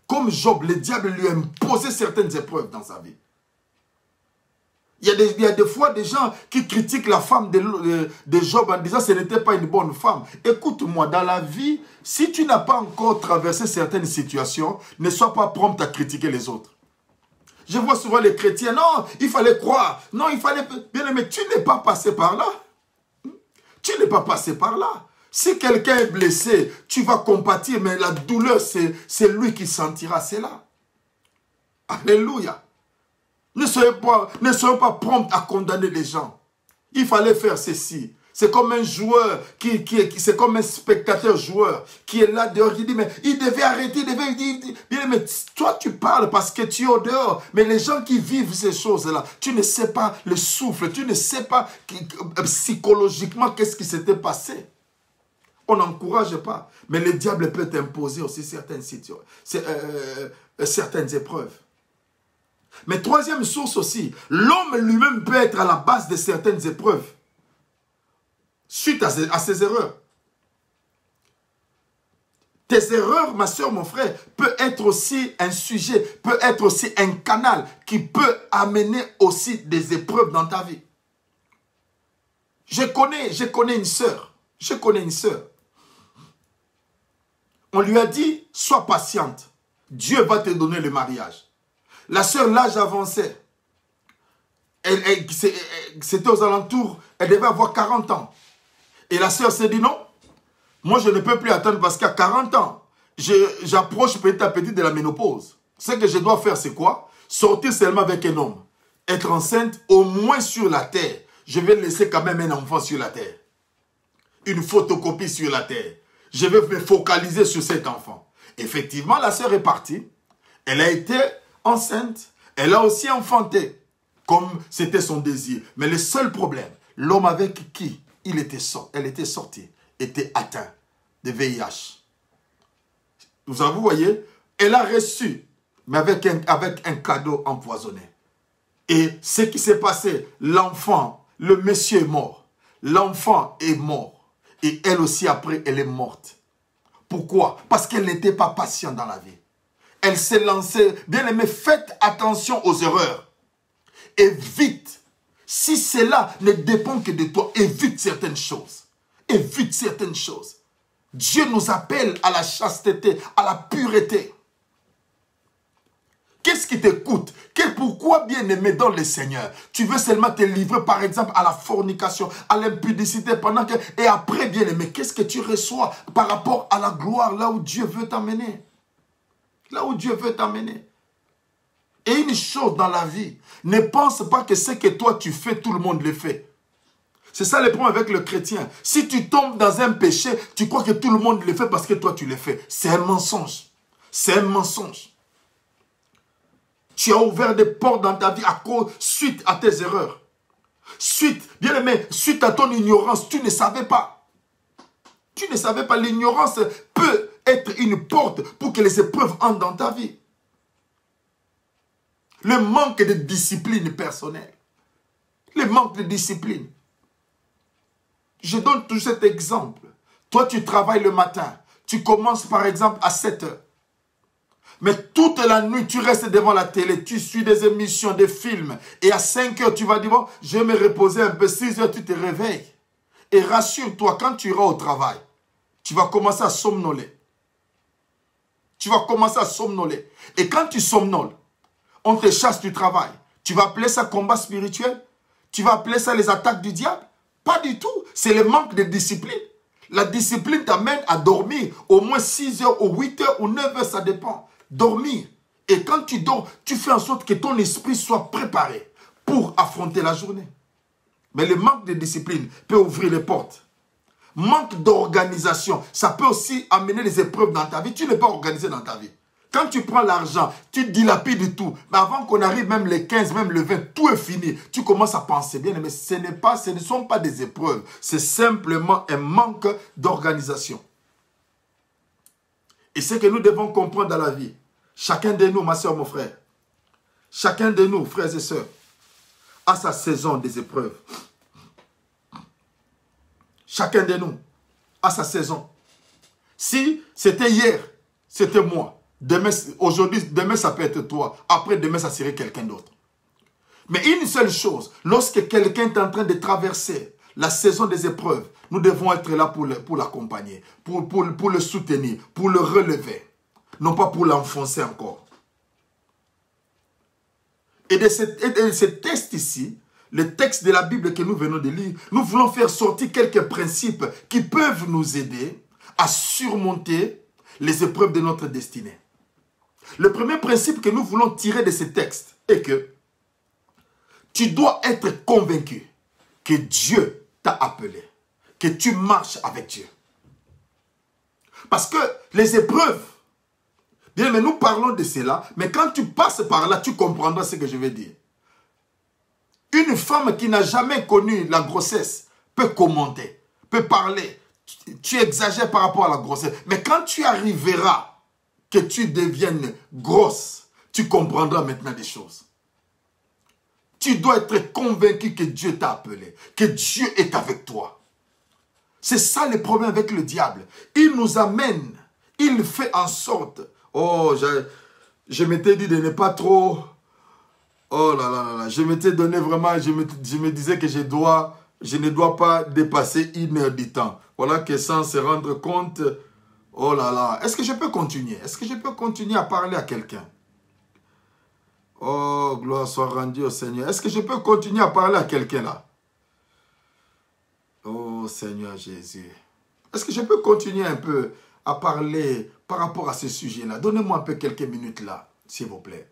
S1: Comme Job, le diable lui a imposé certaines épreuves dans sa vie. Il y a des fois des gens qui critiquent la femme de Job en disant que ce n'était pas une bonne femme. Écoute-moi, dans la vie, si tu n'as pas encore traversé certaines situations, ne sois pas prompt à critiquer les autres. Je vois souvent les chrétiens, non, il fallait croire, non, il fallait... Bien aimé, tu n'es pas passé par là. Tu n'es pas passé par là. Si quelqu'un est blessé, tu vas compatir, mais la douleur, c'est lui qui sentira cela. Alléluia. Ne soyons pas prompts à condamner les gens. Il fallait faire ceci. C'est comme un joueur, c'est comme un spectateur joueur qui est là dehors, qui dit, mais il devait arrêter, il devait dire, mais toi tu parles parce que tu es au dehors. Mais les gens qui vivent ces choses-là, tu ne sais pas le souffle, tu ne sais pas psychologiquement qu'est-ce qui s'était passé. On n'encourage pas. Mais le diable peut t'imposer aussi certaines situations, certaines épreuves. Mais troisième source aussi, l'homme lui-même peut être à la base de certaines épreuves. Suite à ses erreurs. Tes erreurs, ma soeur, mon frère, peut être aussi un sujet, peut être aussi un canal qui peut amener aussi des épreuves dans ta vie. Je connais une sœur. On lui a dit, sois patiente. Dieu va te donner le mariage. La sœur, l'âge avancé. C'était aux alentours, elle devait avoir 40 ans. Et la sœur s'est dit non, moi je ne peux plus attendre parce qu'à 40 ans, j'approche petit à petit de la ménopause. Ce que je dois faire, c'est quoi? Sortir seulement avec un homme. Être enceinte, au moins sur la terre. Je vais laisser quand même un enfant sur la terre. Une photocopie sur la terre. Je vais me focaliser sur cet enfant. Effectivement, la sœur est partie. Elle a été enceinte. Elle a aussi enfanté. Comme c'était son désir. Mais le seul problème, l'homme avec qui elle était sortie, était atteint de VIH. Vous voyez, elle a reçu, mais avec un cadeau empoisonné. Et ce qui s'est passé, l'enfant, le monsieur est mort. L'enfant est mort. Et elle aussi, après, elle est morte. Pourquoi? Parce qu'elle n'était pas patiente dans la vie. Elle s'est lancée. Bien aimé, faites attention aux erreurs. Évite. Si cela ne dépend que de toi, évite certaines choses. Évite certaines choses. Dieu nous appelle à la chasteté, à la pureté. Qu'est-ce qui te coûte? Pourquoi, bien aimé dans le Seigneur, tu veux seulement te livrer, par exemple, à la fornication, à l'impudicité, pendant que... Et après, bien aimé, qu'est-ce que tu reçois par rapport à la gloire, là où Dieu veut t'amener? Là où Dieu veut t'amener. Et une chose dans la vie, ne pense pas que ce que toi tu fais, tout le monde le fait. C'est ça le problème avec le chrétien. Si tu tombes dans un péché, tu crois que tout le monde le fait parce que toi tu le fais. C'est un mensonge. C'est un mensonge. Tu as ouvert des portes dans ta vie suite à tes erreurs. Bien aimé, suite à ton ignorance, tu ne savais pas. Tu ne savais pas. L'ignorance peut être une porte pour que les épreuves entrent dans ta vie. Le manque de discipline personnelle. Le manque de discipline. Je donne tout cet exemple. Toi, tu travailles le matin. Tu commences par exemple à 7 heures. Mais toute la nuit, tu restes devant la télé. Tu suis des émissions, des films. Et à 5 heures, tu vas dire, bon, je vais me reposer un peu. 6 heures, tu te réveilles. Et rassure-toi, quand tu iras au travail, tu vas commencer à somnoler. Tu vas commencer à somnoler. Et quand tu somnoles, on te chasse du travail. Tu vas appeler ça combat spirituel? Tu vas appeler ça les attaques du diable? Pas du tout. C'est le manque de discipline. La discipline t'amène à dormir au moins 6 heures ou 8 heures ou 9 heures, ça dépend. Dormir. Et quand tu dors, tu fais en sorte que ton esprit soit préparé pour affronter la journée. Mais le manque de discipline peut ouvrir les portes. Manque d'organisation, ça peut aussi amener des épreuves dans ta vie. Tu n'es pas organisé dans ta vie. Quand tu prends l'argent, tu dilapides tout. Mais avant qu'on arrive même les 15, même le 20, tout est fini. Tu commences à penser bien, mais ce ne sont pas des épreuves. C'est simplement un manque d'organisation. Et ce que nous devons comprendre dans la vie, chacun de nous, ma soeur, mon frère, chacun de nous, frères et sœurs, a sa saison des épreuves. Chacun de nous a sa saison. Si c'était hier, c'était moi. Aujourd'hui, demain, ça peut être toi. Après, demain, ça serait quelqu'un d'autre. Mais une seule chose, lorsque quelqu'un est en train de traverser la saison des épreuves, nous devons être là pour l'accompagner, pour le soutenir, pour le relever. Non pas pour l'enfoncer encore. Et de ce texte ici, le texte de la Bible que nous venons de lire, nous voulons faire sortir quelques principes qui peuvent nous aider à surmonter les épreuves de notre destinée. Le premier principe que nous voulons tirer de ce texte est que tu dois être convaincu que Dieu t'a appelé, que tu marches avec Dieu. Parce que les épreuves, bien, mais nous parlons de cela, mais quand tu passes par là, tu comprendras ce que je vais dire. Une femme qui n'a jamais connu la grossesse peut commenter, peut parler. Tu exagères par rapport à la grossesse. Mais quand tu arriveras, que tu deviennes grosse, tu comprendras maintenant des choses. Tu dois être convaincu que Dieu t'a appelé, que Dieu est avec toi. C'est ça le problème avec le diable. Il nous amène, il fait en sorte... Oh, je m'étais dit de ne pas trop... Oh là là là, je m'étais donné vraiment... Je me disais que je ne dois pas dépasser 1 heure du temps. Voilà que sans se rendre compte... Oh là là, est-ce que je peux continuer? Est-ce que je peux continuer à parler à quelqu'un? Oh, gloire soit rendue au Seigneur. Est-ce que je peux continuer à parler à quelqu'un là? Oh Seigneur Jésus. Est-ce que je peux continuer un peu à parler par rapport à ce sujet-là? Donnez-moi un peu quelques minutes là, s'il vous plaît.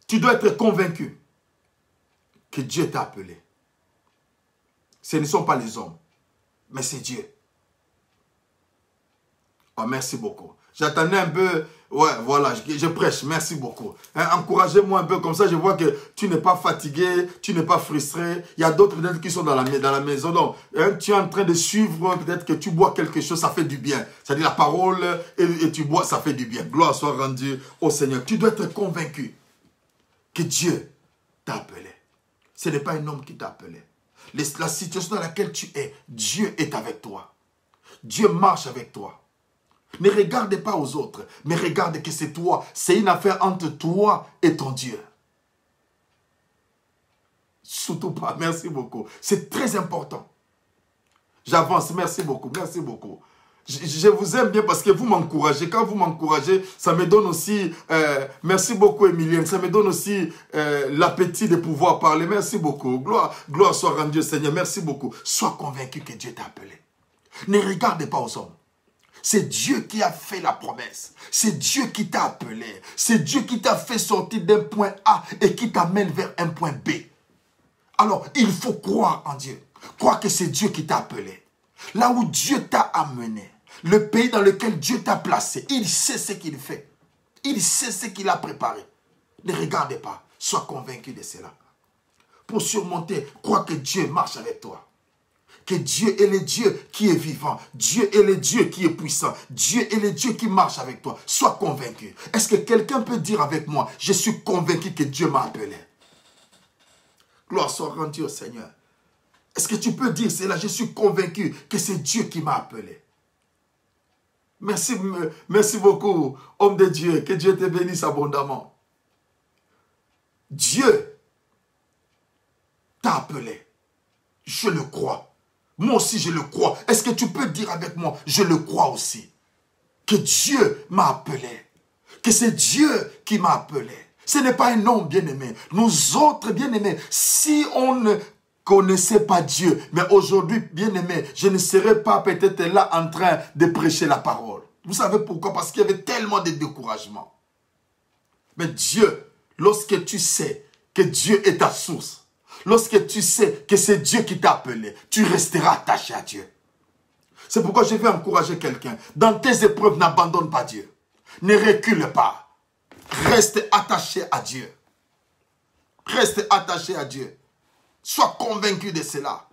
S1: Tu dois être convaincu que Dieu t'a appelé. Ce ne sont pas les hommes, mais c'est Dieu. Oh, merci beaucoup. J'attendais un peu, ouais, voilà, je prêche, merci beaucoup. Hein, encouragez-moi un peu, comme ça je vois que tu n'es pas fatigué, tu n'es pas frustré. Il y a d'autres peut-être qui sont dans la maison. Donc, hein, tu es en train de suivre, peut-être que tu bois quelque chose, ça fait du bien. C'est-à-dire la parole et tu bois, ça fait du bien. Gloire soit rendue au Seigneur. Tu dois être convaincu que Dieu t'a appelé. Ce n'est pas un homme qui t'a appelé. La situation dans laquelle tu es, Dieu est avec toi. Dieu marche avec toi. Ne regarde pas aux autres, mais regarde que c'est toi. C'est une affaire entre toi et ton Dieu. Surtout pas, merci beaucoup. C'est très important. J'avance, merci beaucoup, merci beaucoup. Je vous aime bien parce que vous m'encouragez. Quand vous m'encouragez, ça me donne aussi, merci beaucoup Emilienne, ça me donne aussi l'appétit de pouvoir parler. Merci beaucoup. Gloire soit rendue au Seigneur, merci beaucoup. Sois convaincu que Dieu t'a appelé. Ne regarde pas aux hommes. C'est Dieu qui a fait la promesse. C'est Dieu qui t'a appelé. C'est Dieu qui t'a fait sortir d'un point A et qui t'amène vers un point B. Alors, il faut croire en Dieu. Croire que c'est Dieu qui t'a appelé. Là où Dieu t'a amené, le pays dans lequel Dieu t'a placé, il sait ce qu'il fait. Il sait ce qu'il a préparé. Ne regardez pas, sois convaincu de cela. Pour surmonter, crois que Dieu marche avec toi. Que Dieu est le Dieu qui est vivant. Dieu est le Dieu qui est puissant. Dieu est le Dieu qui marche avec toi. Sois convaincu. Est-ce que quelqu'un peut dire avec moi, je suis convaincu que Dieu m'a appelé? Gloire soit rendue au Seigneur. Est-ce que tu peux dire cela? Je suis convaincu que c'est Dieu qui m'a appelé. Merci beaucoup, homme de Dieu. Que Dieu te bénisse abondamment. Dieu t'a appelé. Je le crois. Moi aussi, je le crois. Est-ce que tu peux dire avec moi, je le crois aussi? Que Dieu m'a appelé. Que c'est Dieu qui m'a appelé. Ce n'est pas un homme bien-aimé. Nous autres bien-aimés, si on ne connaissait pas Dieu, mais aujourd'hui, bien-aimé, je ne serais pas peut-être là en train de prêcher la parole. Vous savez pourquoi? Parce qu'il y avait tellement de découragement. Mais Dieu, lorsque tu sais que Dieu est ta source, lorsque tu sais que c'est Dieu qui t'a appelé, tu resteras attaché à Dieu. C'est pourquoi je vais encourager quelqu'un. Dans tes épreuves, n'abandonne pas Dieu. Ne recule pas. Reste attaché à Dieu. Reste attaché à Dieu. Sois convaincu de cela.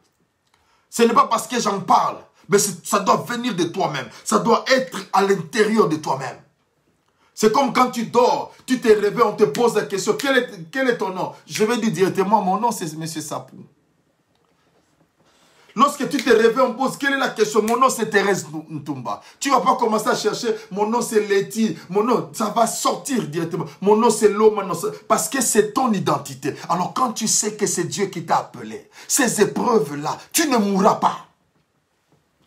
S1: Ce n'est pas parce que j'en parle, mais ça doit venir de toi-même. Ça doit être à l'intérieur de toi-même. C'est comme quand tu dors, tu te réveilles, on te pose la question, quel est ton nom? Je vais dire directement, mon nom c'est M. Sapou. Lorsque tu te réveilles, on pose, quelle est la question? Mon nom c'est Thérèse Ntumba. Tu ne vas pas commencer à chercher, mon nom c'est Letty, mon nom, ça va sortir directement. Mon nom c'est Loma, parce que c'est ton identité. Alors quand tu sais que c'est Dieu qui t'a appelé, ces épreuves-là, tu ne mourras pas.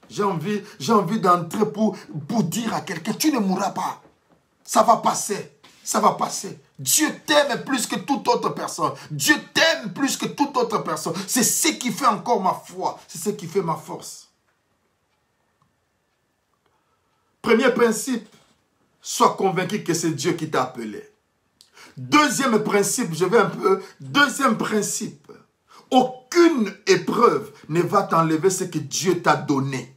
S1: J'ai envie d'entrer pour dire à quelqu'un, tu ne mourras pas. Ça va passer. Ça va passer. Dieu t'aime plus que toute autre personne. Dieu t'aime plus que toute autre personne. C'est ce qui fait encore ma foi. C'est ce qui fait ma force. Premier principe, sois convaincu que c'est Dieu qui t'a appelé. Deuxième principe, deuxième principe, aucune épreuve ne va t'enlever ce que Dieu t'a donné.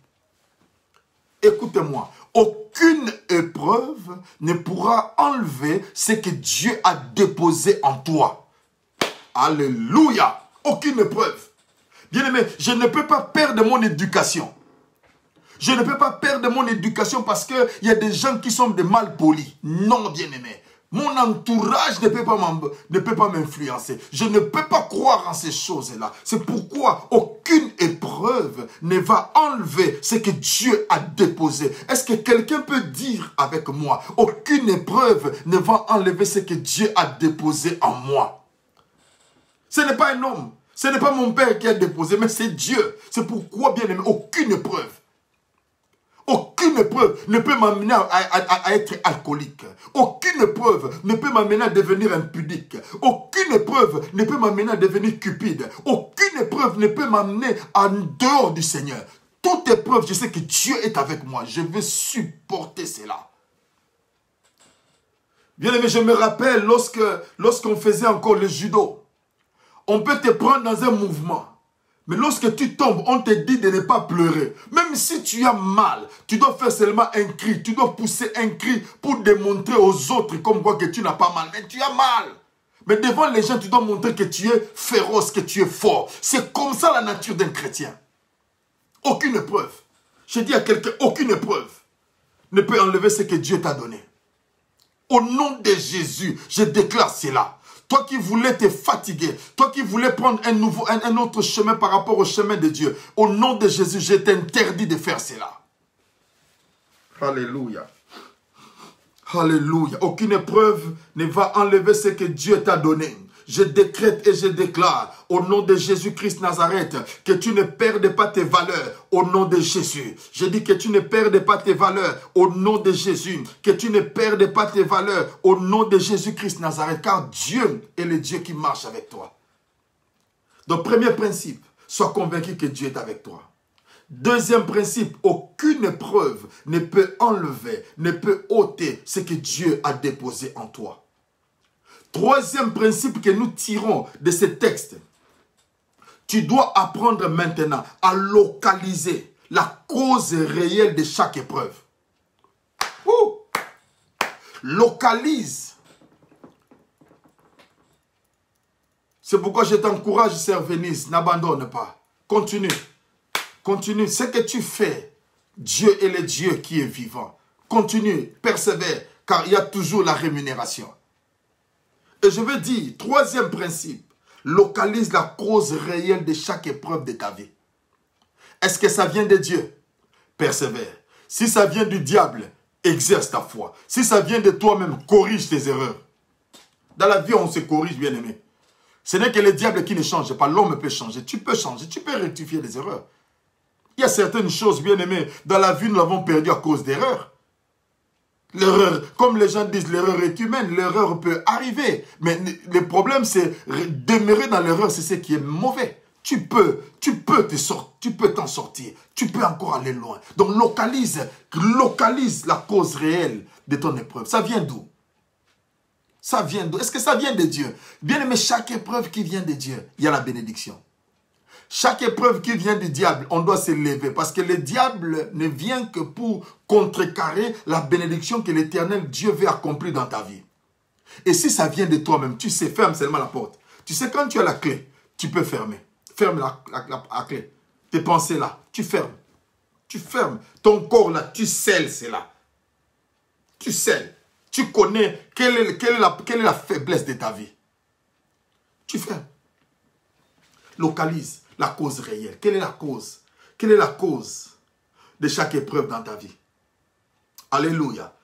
S1: Écoutez-moi. Aucune épreuve ne pourra enlever ce que Dieu a déposé en toi. Alléluia. Aucune épreuve. Bien-aimé, je ne peux pas perdre mon éducation. Je ne peux pas perdre mon éducation parce qu'il y a des gens qui sont des malpolis. Non, bien-aimé. Mon entourage ne peut pas m'influencer. Je ne peux pas croire en ces choses-là. C'est pourquoi aucune épreuve ne va enlever ce que Dieu a déposé. Est-ce que quelqu'un peut dire avec moi, aucune épreuve ne va enlever ce que Dieu a déposé en moi? Ce n'est pas un homme. Ce n'est pas mon père qui a déposé, mais c'est Dieu. C'est pourquoi, bien aimé, aucune épreuve. Aucune épreuve ne peut m'amener à être alcoolique. Aucune épreuve ne peut m'amener à devenir impudique. Aucune épreuve ne peut m'amener à devenir cupide. Aucune épreuve ne peut m'amener en dehors du Seigneur. Toute épreuve, je sais que Dieu est avec moi. Je veux supporter cela. Bien aimé, je me rappelle lorsqu'on faisait encore le judo. On peut te prendre dans un mouvement. Mais lorsque tu tombes, on te dit de ne pas pleurer. Même si tu as mal, tu dois faire seulement un cri. Tu dois pousser un cri pour démontrer aux autres comme quoi que tu n'as pas mal. Mais tu as mal. Mais devant les gens, tu dois montrer que tu es féroce, que tu es fort. C'est comme ça la nature d'un chrétien. Aucune épreuve. Je dis à quelqu'un, aucune épreuve ne peut enlever ce que Dieu t'a donné. Au nom de Jésus, je déclare cela. Toi qui voulais te fatiguer, toi qui voulais prendre un autre chemin par rapport au chemin de Dieu, au nom de Jésus, je t'interdis de faire cela. Alléluia. Alléluia. Aucune épreuve ne va enlever ce que Dieu t'a donné. Je décrète et je déclare au nom de Jésus-Christ Nazareth que tu ne perdes pas tes valeurs au nom de Jésus. Je dis que tu ne perdes pas tes valeurs au nom de Jésus. Que tu ne perdes pas tes valeurs au nom de Jésus-Christ Nazareth. Car Dieu est le Dieu qui marche avec toi. Donc premier principe, sois convaincu que Dieu est avec toi. Deuxième principe, aucune épreuve ne peut enlever, ne peut ôter ce que Dieu a déposé en toi. Troisième principe que nous tirons de ce texte, Tu dois apprendre maintenant à localiser la cause réelle de chaque épreuve. Ouh. Localise. C'est pourquoi je t'encourage, sœur Venise, n'abandonne pas. Continue. Continue. Ce que tu fais, Dieu est le Dieu qui est vivant. Continue, persévère, car il y a toujours la rémunération. Et je veux dire, troisième principe, localise la cause réelle de chaque épreuve de ta vie. Est-ce que ça vient de Dieu? Persévère. Si ça vient du diable, exerce ta foi. Si ça vient de toi-même, corrige tes erreurs. Dans la vie, on se corrige, bien aimé. Ce n'est que le diable qui ne change pas. L'homme peut changer. Tu peux changer. Tu peux rectifier les erreurs. Il y a certaines choses, bien aimées, dans la vie, nous l'avons perdu à cause d'erreurs. L'erreur, comme les gens disent, l'erreur est humaine. L'erreur peut arriver. Mais le problème, c'est demeurer dans l'erreur, c'est ce qui est mauvais. Tu peux t'en sortir. Tu peux encore aller loin. Donc, localise la cause réelle de ton épreuve. Ça vient d'où? Ça vient d'où? Est-ce que ça vient de Dieu? Bien aimé, chaque épreuve qui vient de Dieu, il y a la bénédiction. Chaque épreuve qui vient du diable, on doit se lever. Parce que le diable ne vient que pour contrecarrer la bénédiction que l'Éternel Dieu veut accomplir dans ta vie. Et si ça vient de toi-même, tu sais, ferme seulement la porte. Tu sais, quand tu as la clé, tu peux fermer. Ferme la clé. Tes pensées là, tu fermes. Tu fermes. Ton corps là, tu scelles cela. Tu scelles. Tu connais quelle est la faiblesse de ta vie. Tu fermes. Localise la cause réelle. Quelle est la cause? Quelle est la cause de chaque épreuve dans ta vie? Alléluia.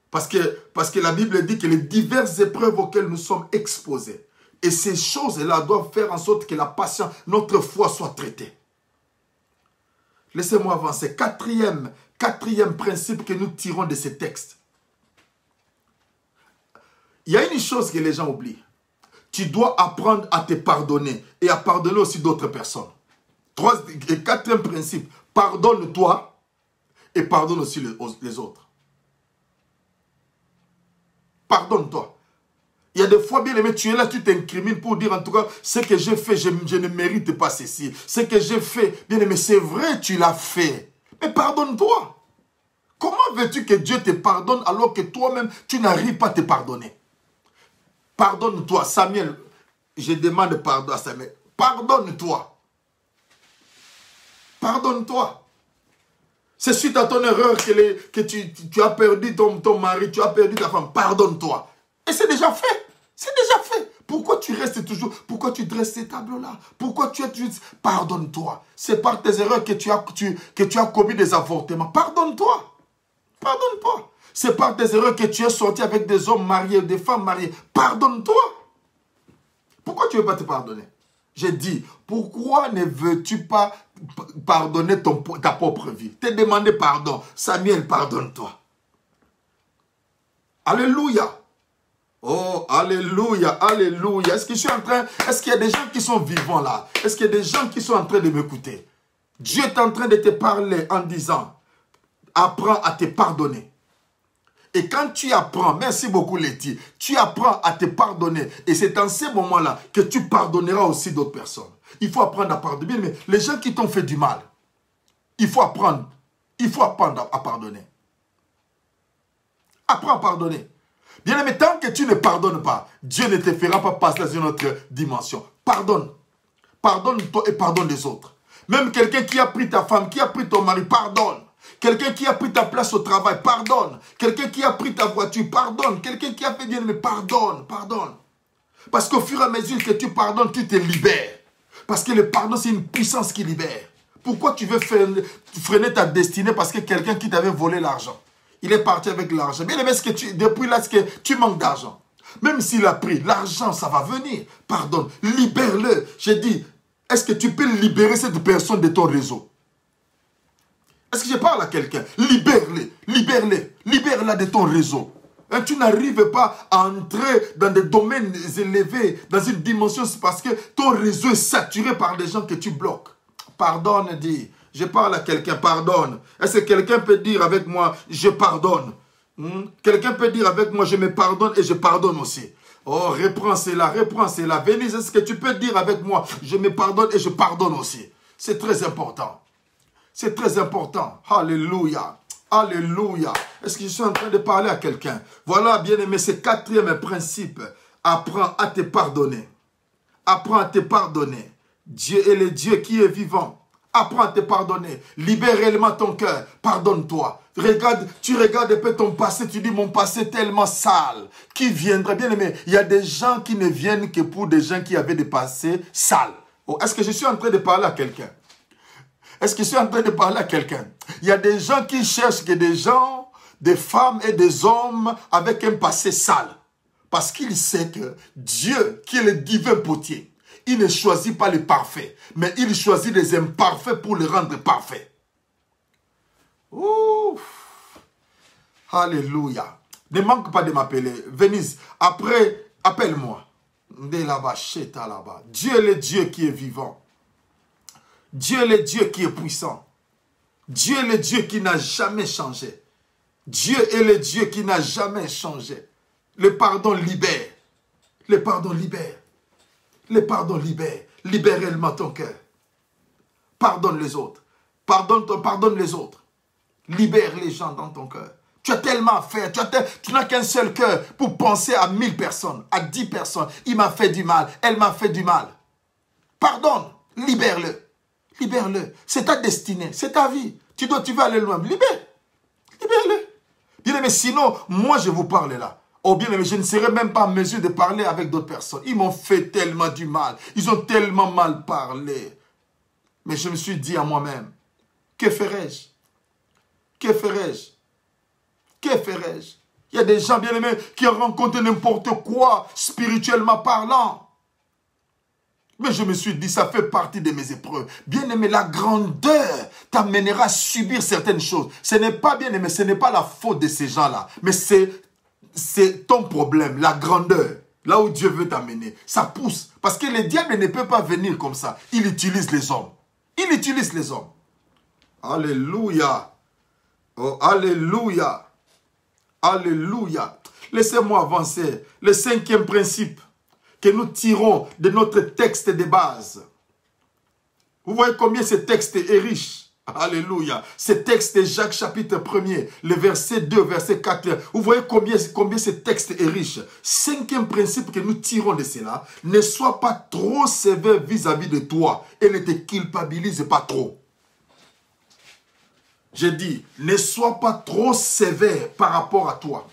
S1: Parce que la Bible dit que les diverses épreuves auxquelles nous sommes exposés, et ces choses-là doivent faire en sorte que la patience, notre foi soit traitée. Laissez-moi avancer. Quatrième principe que nous tirons de ces textes. Il y a une chose que les gens oublient. Tu dois apprendre à te pardonner et à pardonner aussi d'autres personnes. Quatrième principe, pardonne-toi et pardonne aussi les autres. Pardonne-toi. Il y a des fois, bien aimé, tu es là, tu t'incrimines pour dire en tout cas, ce que j'ai fait, je ne mérite pas ceci. Ce que j'ai fait, bien aimé, c'est vrai, tu l'as fait. Mais pardonne-toi. Comment veux-tu que Dieu te pardonne alors que toi-même, tu n'arrives pas à te pardonner? Pardonne-toi, Samuel. Je demande pardon à Samuel. Pardonne-toi. Pardonne-toi. C'est suite à ton erreur que tu as perdu ton mari, tu as perdu ta femme. Pardonne-toi. Et c'est déjà fait. C'est déjà fait. Pourquoi tu restes toujours? Pourquoi tu dresses ces tableaux-là? Pourquoi tu es... Pardonne-toi. C'est par tes erreurs que tu as commis des avortements. Pardonne-toi. Pardonne-toi. C'est par tes erreurs que tu es sorti avec des hommes mariés, des femmes mariées. Pardonne-toi. Pourquoi tu ne veux pas te pardonner? J'ai dit, pourquoi ne veux-tu pas pardonner ta propre vie? T'es demandé pardon. Samuel, pardonne-toi. Alléluia. Oh, alléluia, alléluia. Est-ce qu'il y a des gens qui sont vivants là? Est-ce qu'il y a des gens qui sont en train de m'écouter? Dieu est en train de te parler en disant, apprends à te pardonner. Et quand tu apprends, merci beaucoup Letty, tu apprends à te pardonner. Et c'est en ces moments-là que tu pardonneras aussi d'autres personnes. Il faut apprendre à pardonner. Mais les gens qui t'ont fait du mal, il faut apprendre à pardonner. Apprends à pardonner. Bien aimé, tant que tu ne pardonnes pas, Dieu ne te fera pas passer dans une autre dimension. Pardonne. Pardonne-toi et pardonne les autres. Même quelqu'un qui a pris ta femme, qui a pris ton mari, pardonne. Quelqu'un qui a pris ta place au travail, pardonne. Quelqu'un qui a pris ta voiture, pardonne. Quelqu'un qui a fait bien, mais pardonne. Parce qu'au fur et à mesure que tu pardonnes, tu te libères. Parce que le pardon, c'est une puissance qui libère. Pourquoi tu veux freiner ta destinée parce que quelqu'un qui t'avait volé l'argent, il est parti avec l'argent. Bien aimé, depuis là, est-ce que tu manques d'argent? Même s'il a pris l'argent, ça va venir. Pardonne, libère-le. J'ai dit, est-ce que tu peux libérer cette personne de ton réseau? Est-ce que je parle à quelqu'un? Libère-la de ton réseau. Et tu n'arrives pas à entrer dans des domaines élevés, dans une dimension, c'est parce que ton réseau est saturé par des gens que tu bloques. Pardonne, dis. Je parle à quelqu'un, pardonne. Est-ce que quelqu'un peut dire avec moi, je pardonne? Quelqu'un peut dire avec moi, je me pardonne et je pardonne aussi. Oh, reprends cela, reprends cela. Venise, est-ce que tu peux dire avec moi, je me pardonne et je pardonne aussi. C'est très important. C'est très important. Alléluia. Alléluia. Est-ce que je suis en train de parler à quelqu'un? Voilà, bien-aimé, c'est quatrième principe. Apprends à te pardonner. Apprends à te pardonner. Dieu est le Dieu qui est vivant. Apprends à te pardonner. Libère réellement ton cœur. Pardonne-toi. Regarde, tu regardes un peu ton passé, tu dis mon passé est tellement sale. Qui viendrait? Bien aimé, il y a des gens qui ne viennent que pour des gens qui avaient des passés sales. Oh, est-ce que je suis en train de parler à quelqu'un? Est-ce que je suis en train de parler à quelqu'un? Il y a des gens qui cherchent que des gens, des femmes et des hommes avec un passé sale. Parce qu'il sait que Dieu, qui est le divin potier, il ne choisit pas les parfaits, mais il choisit les imparfaits pour les rendre parfaits. Ouf. Alléluia. Ne manque pas de m'appeler. Venise, après, appelle-moi. Dieu est le Dieu qui est vivant. Dieu est le Dieu qui est puissant. Dieu est le Dieu qui n'a jamais changé. Dieu est le Dieu qui n'a jamais changé. Le pardon libère. Le pardon libère. Le pardon libère. Libère réellement ton cœur. Pardonne les autres. Pardonne les autres. Libère les gens dans ton cœur. Tu as tellement à faire. Tu n'as qu'un seul cœur pour penser à 1000 personnes, à 10 personnes. Il m'a fait du mal. Elle m'a fait du mal. Pardonne. Libère-le. Libère-le. C'est ta destinée. C'est ta vie. Tu veux aller loin. Libère. Libère-le. Bien aimé, sinon, moi je vous parle là. Oh bien aimé, je ne serais même pas en mesure de parler avec d'autres personnes. Ils m'ont fait tellement du mal. Ils ont tellement mal parlé. Mais je me suis dit à moi-même, que ferais-je? Que ferais-je? Que ferais-je? Il y a des gens bien aimés qui ont rencontré n'importe quoi, spirituellement parlant. Mais je me suis dit, ça fait partie de mes épreuves. Bien aimé, la grandeur t'amènera à subir certaines choses. Ce n'est pas bien aimé, ce n'est pas la faute de ces gens-là. Mais c'est ton problème, la grandeur. Là où Dieu veut t'amener. Ça pousse. Parce que le diable ne peut pas venir comme ça. Il utilise les hommes. Il utilise les hommes. Alléluia. Oh, alléluia. Alléluia. Laissez-moi avancer. Le cinquième principe que nous tirons de notre texte de base. Vous voyez combien ce texte est riche. Alléluia. Ce texte est Jacques chapitre 1er, le verset 2, verset 4. Vous voyez combien ce texte est riche. Cinquième principe que nous tirons de cela. Ne sois pas trop sévère vis-à-vis de toi et ne te culpabilise pas trop. J'ai dit, ne sois pas trop sévère par rapport à toi.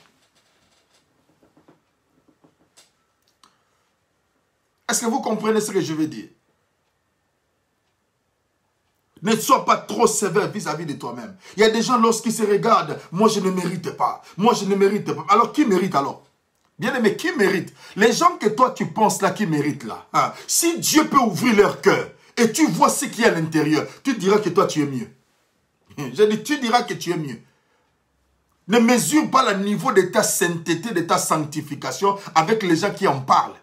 S1: Est-ce que vous comprenez ce que je veux dire? Ne sois pas trop sévère vis-à-vis de toi-même. Il y a des gens, lorsqu'ils se regardent, moi je ne mérite pas. Moi je ne mérite pas. Alors qui mérite alors? Bien aimé, qui mérite? Les gens que toi tu penses là qui méritent là. Hein? Si Dieu peut ouvrir leur cœur et tu vois ce qu'il y a à l'intérieur, tu diras que toi tu es mieux. Je dis, tu diras que tu es mieux. Ne mesure pas le niveau de ta sainteté, de ta sanctification avec les gens qui en parlent.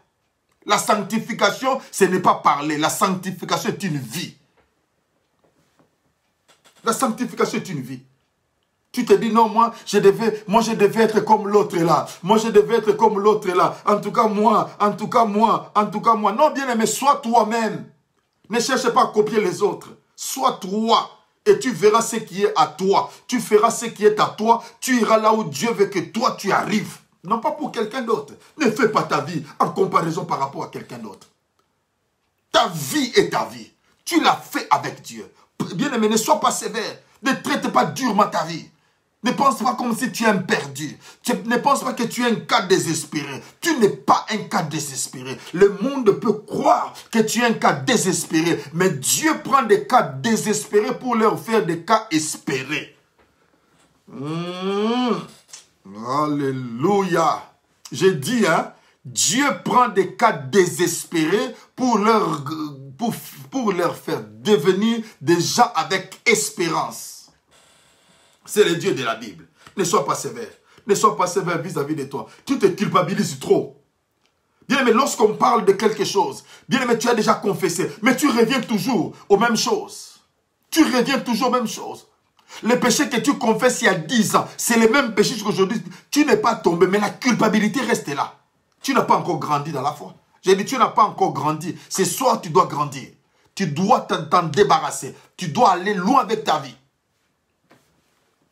S1: La sanctification, ce n'est pas parler. La sanctification est une vie. La sanctification est une vie. Tu te dis, non, moi, je devais être comme l'autre là. Moi, je devais être comme l'autre là. En tout cas, moi, en tout cas, moi, en tout cas, moi. Non, bien aimé, sois toi-même. Ne cherche pas à copier les autres. Sois toi. Et tu verras ce qui est à toi. Tu feras ce qui est à toi. Tu iras là où Dieu veut que toi, tu arrives. Non pas pour quelqu'un d'autre. Ne fais pas ta vie en comparaison par rapport à quelqu'un d'autre. Ta vie est ta vie. Tu l'as fait avec Dieu. Bien aimé, ne sois pas sévère. Ne traite pas durement ta vie. Ne pense pas comme si tu es un perdu. Ne pense pas que tu es un cas désespéré. Tu n'es pas un cas désespéré. Le monde peut croire que tu es un cas désespéré. Mais Dieu prend des cas désespérés pour leur faire des cas espérés. Alléluia. J'ai dit, hein, Dieu prend des cas désespérés pour leur faire devenir des gens avec espérance. C'est le Dieu de la Bible. Ne sois pas sévère. Ne sois pas sévère vis-à-vis de toi. Tu te culpabilises trop. Bien aimé, lorsqu'on parle de quelque chose, bien aimé, tu as déjà confessé, mais tu reviens toujours aux mêmes choses. Tu reviens toujours aux mêmes choses. Les péchés que tu confesses il y a 10 ans, c'est les mêmes péchés qu'aujourd'hui. Tu n'es pas tombé, mais la culpabilité reste là. Tu n'as pas encore grandi dans la foi. J'ai dit, tu n'as pas encore grandi. Ce soir, tu dois grandir. Tu dois t'en débarrasser. Tu dois aller loin avec ta vie.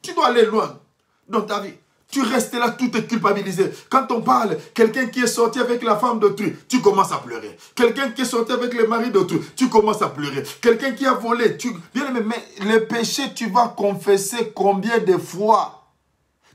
S1: Tu dois aller loin dans ta vie. Tu restes là, tout est culpabilisé. Quand on parle, quelqu'un qui est sorti avec la femme d'autrui, tu commences à pleurer. Quelqu'un qui est sorti avec le mari d'autrui, tu commences à pleurer. Quelqu'un qui a volé, bien aimé, mais le péché, tu vas confesser combien de fois?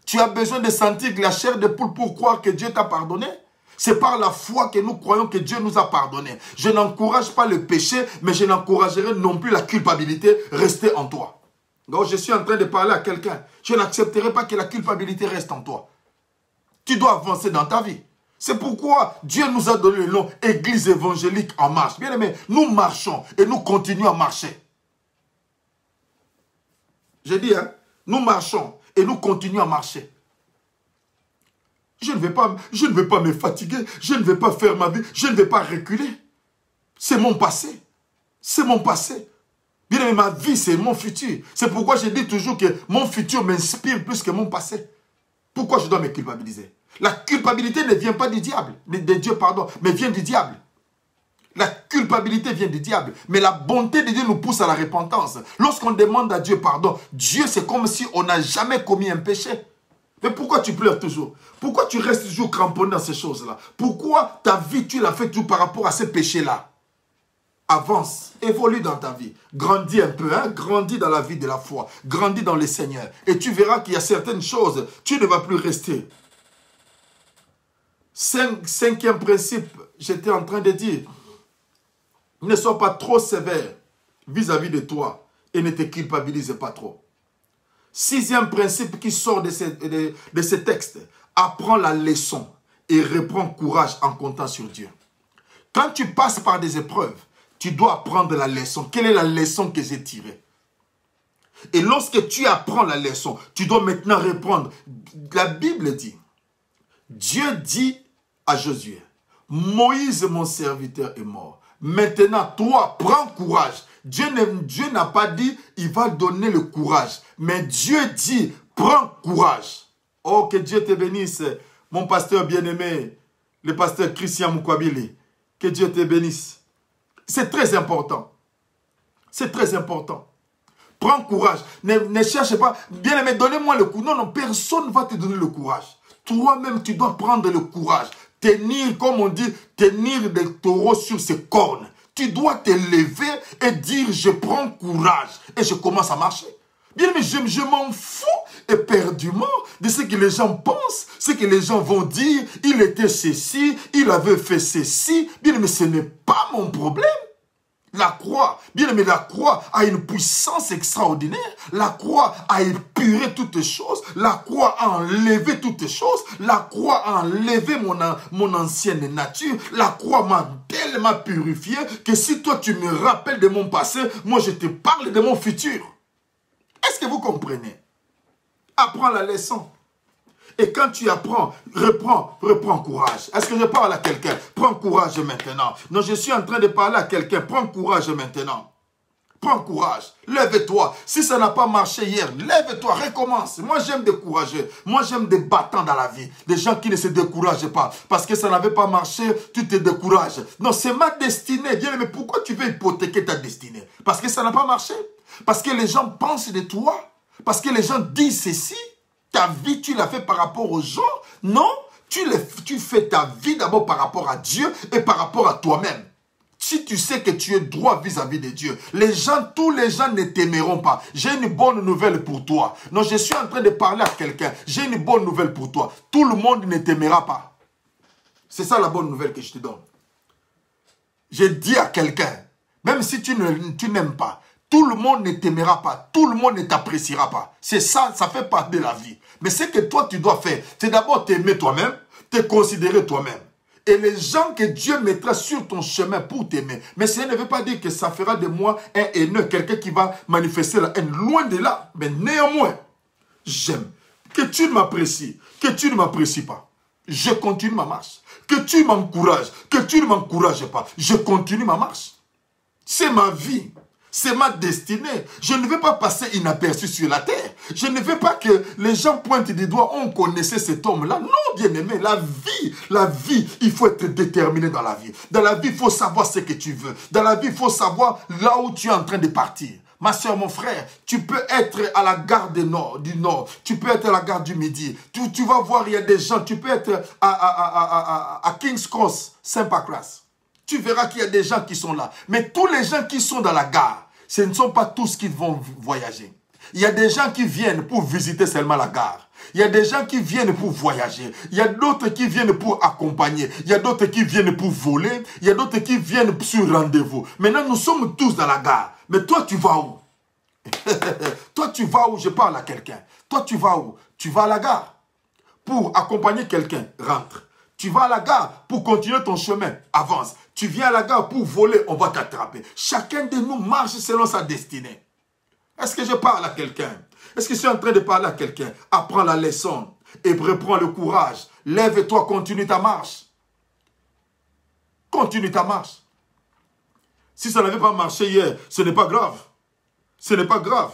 S1: Tu as besoin de sentir de la chair de poule pour croire que Dieu t'a pardonné? C'est par la foi que nous croyons que Dieu nous a pardonné. Je n'encourage pas le péché, mais je n'encouragerai non plus la culpabilité rester en toi. Donc je suis en train de parler à quelqu'un. Je n'accepterai pas que la culpabilité reste en toi. Tu dois avancer dans ta vie. C'est pourquoi Dieu nous a donné le nom Église évangélique en marche. Bien aimé, nous marchons et nous continuons à marcher. J'ai dit, hein, nous marchons et nous continuons à marcher. Je ne vais pas me fatiguer, je ne vais pas faire ma vie, je ne vais pas reculer. C'est mon passé. C'est mon passé. Bien aimé, ma vie, c'est mon futur. C'est pourquoi je dis toujours que mon futur m'inspire plus que mon passé. Pourquoi je dois me culpabiliser? La culpabilité ne vient pas du diable, de Dieu, pardon, mais vient du diable. La culpabilité vient du diable. Mais la bonté de Dieu nous pousse à la repentance. Lorsqu'on demande à Dieu pardon, Dieu, c'est comme si on n'a jamais commis un péché. Mais pourquoi tu pleures toujours? Pourquoi tu restes toujours cramponné dans ces choses-là? Pourquoi ta vie, tu l'as fait tout par rapport à ces péchés-là? Avance, évolue dans ta vie. Grandis un peu, hein? Grandis dans la vie de la foi. Grandis dans le Seigneur. Et tu verras qu'il y a certaines choses, tu ne vas plus rester. Cinquième principe, j'étais en train de dire, ne sois pas trop sévère vis-à-vis de toi et ne te culpabilise pas trop. Sixième principe qui sort de ce texte, apprends la leçon et reprends courage en comptant sur Dieu. Quand tu passes par des épreuves, tu dois apprendre la leçon. Quelle est la leçon que j'ai tirée? Et lorsque tu apprends la leçon, tu dois maintenant répondre. La Bible dit, Dieu dit à Josué, Moïse mon serviteur est mort. Maintenant, toi, prends courage. Dieu n'a pas dit, il va donner le courage. Mais Dieu dit, prends courage. Oh, que Dieu te bénisse, mon pasteur bien-aimé, le pasteur Christian Mukwabili. Que Dieu te bénisse. C'est très important. C'est très important. Prends courage. Ne cherche pas. Bien-aimé, donnez-moi le courage. Non, non, personne ne va te donner le courage. Toi-même, tu dois prendre le courage. Tenir, comme on dit, tenir des taureaux sur ses cornes. Tu dois te lever et dire, je prends courage. Et je commence à marcher. Bien-aimé, je m'en fous éperdument de ce que les gens pensent, ce que les gens vont dire. Il était ceci, il avait fait ceci. Bien-aimé, ce n'est pas mon problème. La croix, bien aimé, la croix a une puissance extraordinaire. La croix a épuré toutes choses. La croix a enlevé toutes choses. La croix a enlevé mon ancienne nature. La croix m'a tellement purifié que si toi tu me rappelles de mon passé, moi je te parle de mon futur. Est-ce que vous comprenez? Apprends la leçon. Et quand tu apprends, reprends courage. Est-ce que je parle à quelqu'un? Prends courage maintenant. Non, je suis en train de parler à quelqu'un. Prends courage maintenant. Prends courage. Lève-toi. Si ça n'a pas marché hier, lève-toi, recommence. Moi, j'aime décourager. Moi, j'aime des battants dans la vie. Des gens qui ne se découragent pas. Parce que ça n'avait pas marché, tu te décourages. Non, c'est ma destinée. Bien, mais pourquoi tu veux hypothéquer ta destinée? Parce que ça n'a pas marché. Parce que les gens pensent de toi. Parce que les gens disent ceci. Ta vie, tu l'as fait par rapport aux gens? Non, tu fais ta vie d'abord par rapport à Dieu et par rapport à toi-même. Si tu sais que tu es droit vis-à-vis de Dieu, tous les gens ne t'aimeront pas. J'ai une bonne nouvelle pour toi. Non, je suis en train de parler à quelqu'un. J'ai une bonne nouvelle pour toi. Tout le monde ne t'aimera pas. C'est ça la bonne nouvelle que je te donne. J'ai dit à quelqu'un, même si tu n'aimes pas, tout le monde ne t'aimera pas. Tout le monde ne t'appréciera pas. C'est ça, ça fait partie de la vie. Mais ce que toi, tu dois faire, c'est d'abord t'aimer toi-même, te considérer toi-même. Et les gens que Dieu mettra sur ton chemin pour t'aimer. Mais cela ne veut pas dire que ça fera de moi un haineux, quelqu'un qui va manifester la haine. Loin de là. Mais néanmoins, j'aime. Que tu m'apprécies, que tu ne m'apprécies pas. Je continue ma marche. Que tu m'encourages, que tu ne m'encourages pas. Je continue ma marche. C'est ma vie. C'est ma destinée. Je ne veux pas passer inaperçu sur la terre. Je ne veux pas que les gens pointent des doigts. On connaissait cet homme-là. Non, bien-aimé, la vie, il faut être déterminé dans la vie. Dans la vie, il faut savoir ce que tu veux. Dans la vie, il faut savoir là où tu es en train de partir. Ma soeur, mon frère, tu peux être à la gare du Nord, tu peux être à la gare du Midi. Tu vas voir, il y a des gens, tu peux être à King's Cross, Saint-Pancras. Tu verras qu'il y a des gens qui sont là. Mais tous les gens qui sont dans la gare, ce ne sont pas tous qui vont voyager. Il y a des gens qui viennent pour visiter seulement la gare. Il y a des gens qui viennent pour voyager. Il y a d'autres qui viennent pour accompagner. Il y a d'autres qui viennent pour voler. Il y a d'autres qui viennent sur rendez-vous. Maintenant, nous sommes tous dans la gare. Mais toi, tu vas où? Toi, tu vas où? Je parle à quelqu'un. Toi, tu vas où? Tu vas à la gare pour accompagner quelqu'un. Rentre. Tu vas à la gare pour continuer ton chemin. Avance. Tu viens à la gare pour voler. On va t'attraper. Chacun de nous marche selon sa destinée. Est-ce que je parle à quelqu'un? Est-ce que je suis en train de parler à quelqu'un? Apprends la leçon et reprends le courage. Lève-toi, continue ta marche. Continue ta marche. Si ça n'avait pas marché hier, ce n'est pas grave. Ce n'est pas grave.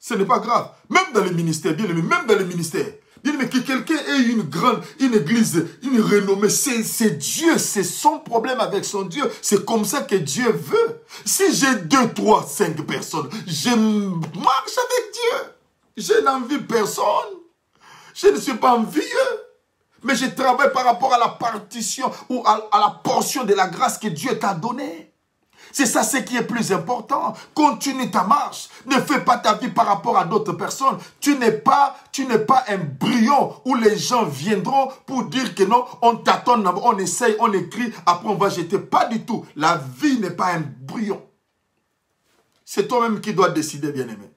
S1: Ce n'est pas grave. Même dans le ministère, bien aimé, même dans le ministère. Bien aimé, que quelqu'un ait une église, une renommée, c'est Dieu, c'est son problème avec son Dieu. C'est comme ça que Dieu veut. Si j'ai 2, 3, 5 personnes, je marche avec Dieu. Je n'envie personne. Je ne suis pas envieux. Mais je travaille par rapport à la partition ou à la portion de la grâce que Dieu t'a donnée. C'est ça ce qui est plus important. Continue ta marche. Ne fais pas ta vie par rapport à d'autres personnes. Tu n'es pas un brouillon où les gens viendront pour dire que non, on tâtonne, on essaye, on écrit, après on va jeter. Pas du tout. La vie n'est pas un brouillon. C'est toi-même qui dois décider, bien-aimé.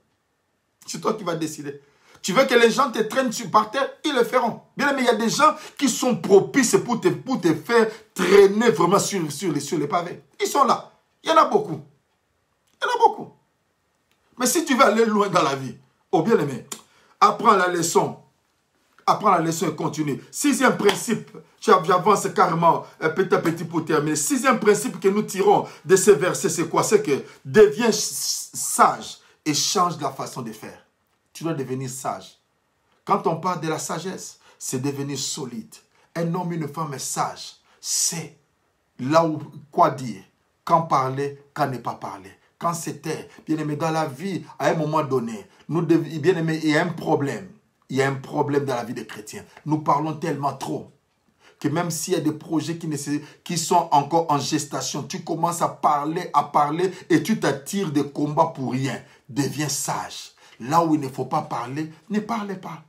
S1: C'est toi qui vas décider. Tu veux que les gens te traînent par terre, ils le feront. Bien aimé, il y a des gens qui sont propices pour te faire traîner vraiment sur les pavés. Ils sont là. Il y en a beaucoup. Il y en a beaucoup. Mais si tu veux aller loin dans la vie, oh bien-aimé, apprends la leçon. Apprends la leçon et continue. 6e principe, j'avance carrément petit à petit pour terminer. 6e principe que nous tirons de ces versets, c'est quoi? C'est que deviens sage et change la façon de faire. Tu dois devenir sage. Quand on parle de la sagesse, c'est devenir solide. Un homme, une femme sage, c'est là où quoi dire. Quand parler, quand ne pas parler. Quand c'était, bien aimé, dans la vie, à un moment donné, bien aimé, il y a un problème. Il y a un problème dans la vie des chrétiens. Nous parlons tellement trop que même s'il y a des projets qui sont encore en gestation, tu commences à parler et tu t'attires des combats pour rien. Deviens sage. Là où il ne faut pas parler, ne parlez pas.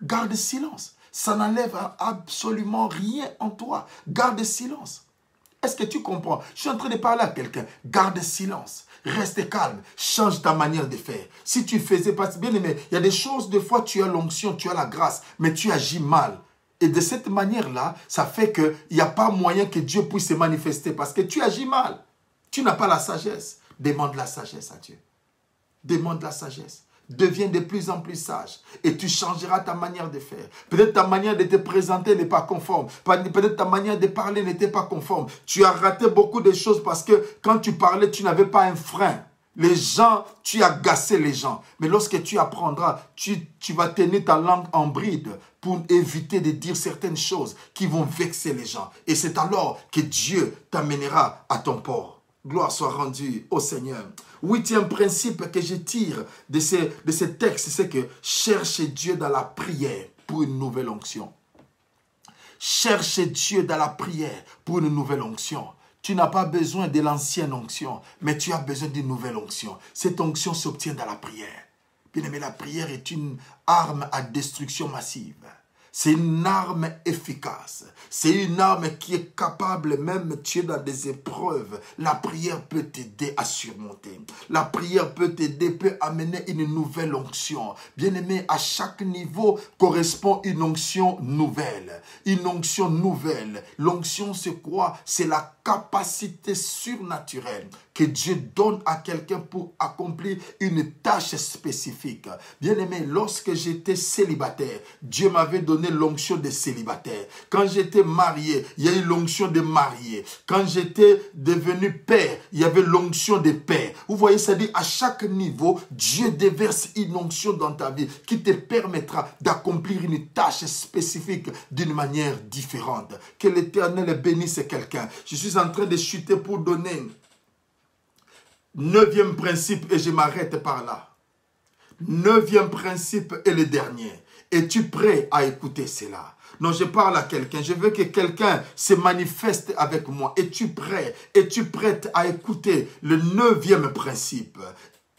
S1: Garde silence. Ça n'enlève absolument rien en toi. Garde silence. Est-ce que tu comprends? Je suis en train de parler à quelqu'un. Garde silence. Reste calme. Change ta manière de faire. Si tu faisais pas... Bien aimé, il y a des choses, des fois, tu as l'onction, tu as la grâce, mais tu agis mal. Et de cette manière-là, ça fait qu'il n'y a pas moyen que Dieu puisse se manifester parce que tu agis mal. Tu n'as pas la sagesse. Demande la sagesse à Dieu. Demande la sagesse. Deviens de plus en plus sage et tu changeras ta manière de faire. Peut-être ta manière de te présenter n'est pas conforme. Peut-être ta manière de parler n'était pas conforme. Tu as raté beaucoup de choses parce que quand tu parlais, tu n'avais pas un frein. Les gens, tu as agacé les gens. Mais lorsque tu apprendras, tu vas tenir ta langue en bride pour éviter de dire certaines choses qui vont vexer les gens. Et c'est alors que Dieu t'amènera à ton port. Gloire soit rendue au Seigneur. 8e principe que je tire de ces textes, c'est que cherchez Dieu dans la prière pour une nouvelle onction. Cherchez Dieu dans la prière pour une nouvelle onction. Tu n'as pas besoin de l'ancienne onction, mais tu as besoin d'une nouvelle onction. Cette onction s'obtient dans la prière. Bien aimé, la prière est une arme à destruction massive. C'est une arme efficace. C'est une arme qui est capable, même tu es dans des épreuves. La prière peut t'aider à surmonter. La prière peut t'aider, peut amener une nouvelle onction. Bien aimé, à chaque niveau correspond une onction nouvelle. Une onction nouvelle. L'onction, c'est quoi? C'est la capacité surnaturelle que Dieu donne à quelqu'un pour accomplir une tâche spécifique. Bien-aimé, lorsque j'étais célibataire, Dieu m'avait donné l'onction de célibataire. Quand j'étais marié, il y a eu l'onction de marié. Quand j'étais devenu père, il y avait l'onction de père. Vous voyez, c'est-à-dire à chaque niveau, Dieu déverse une onction dans ta vie qui te permettra d'accomplir une tâche spécifique d'une manière différente. Que l'Éternel bénisse quelqu'un. Je suis en train de chuter pour donner 9e principe et je m'arrête par là. 9e principe et le dernier. Es-tu prêt à écouter cela? Non, je parle à quelqu'un. Je veux que quelqu'un se manifeste avec moi. Es-tu prêt? Es-tu prête à écouter le 9e principe?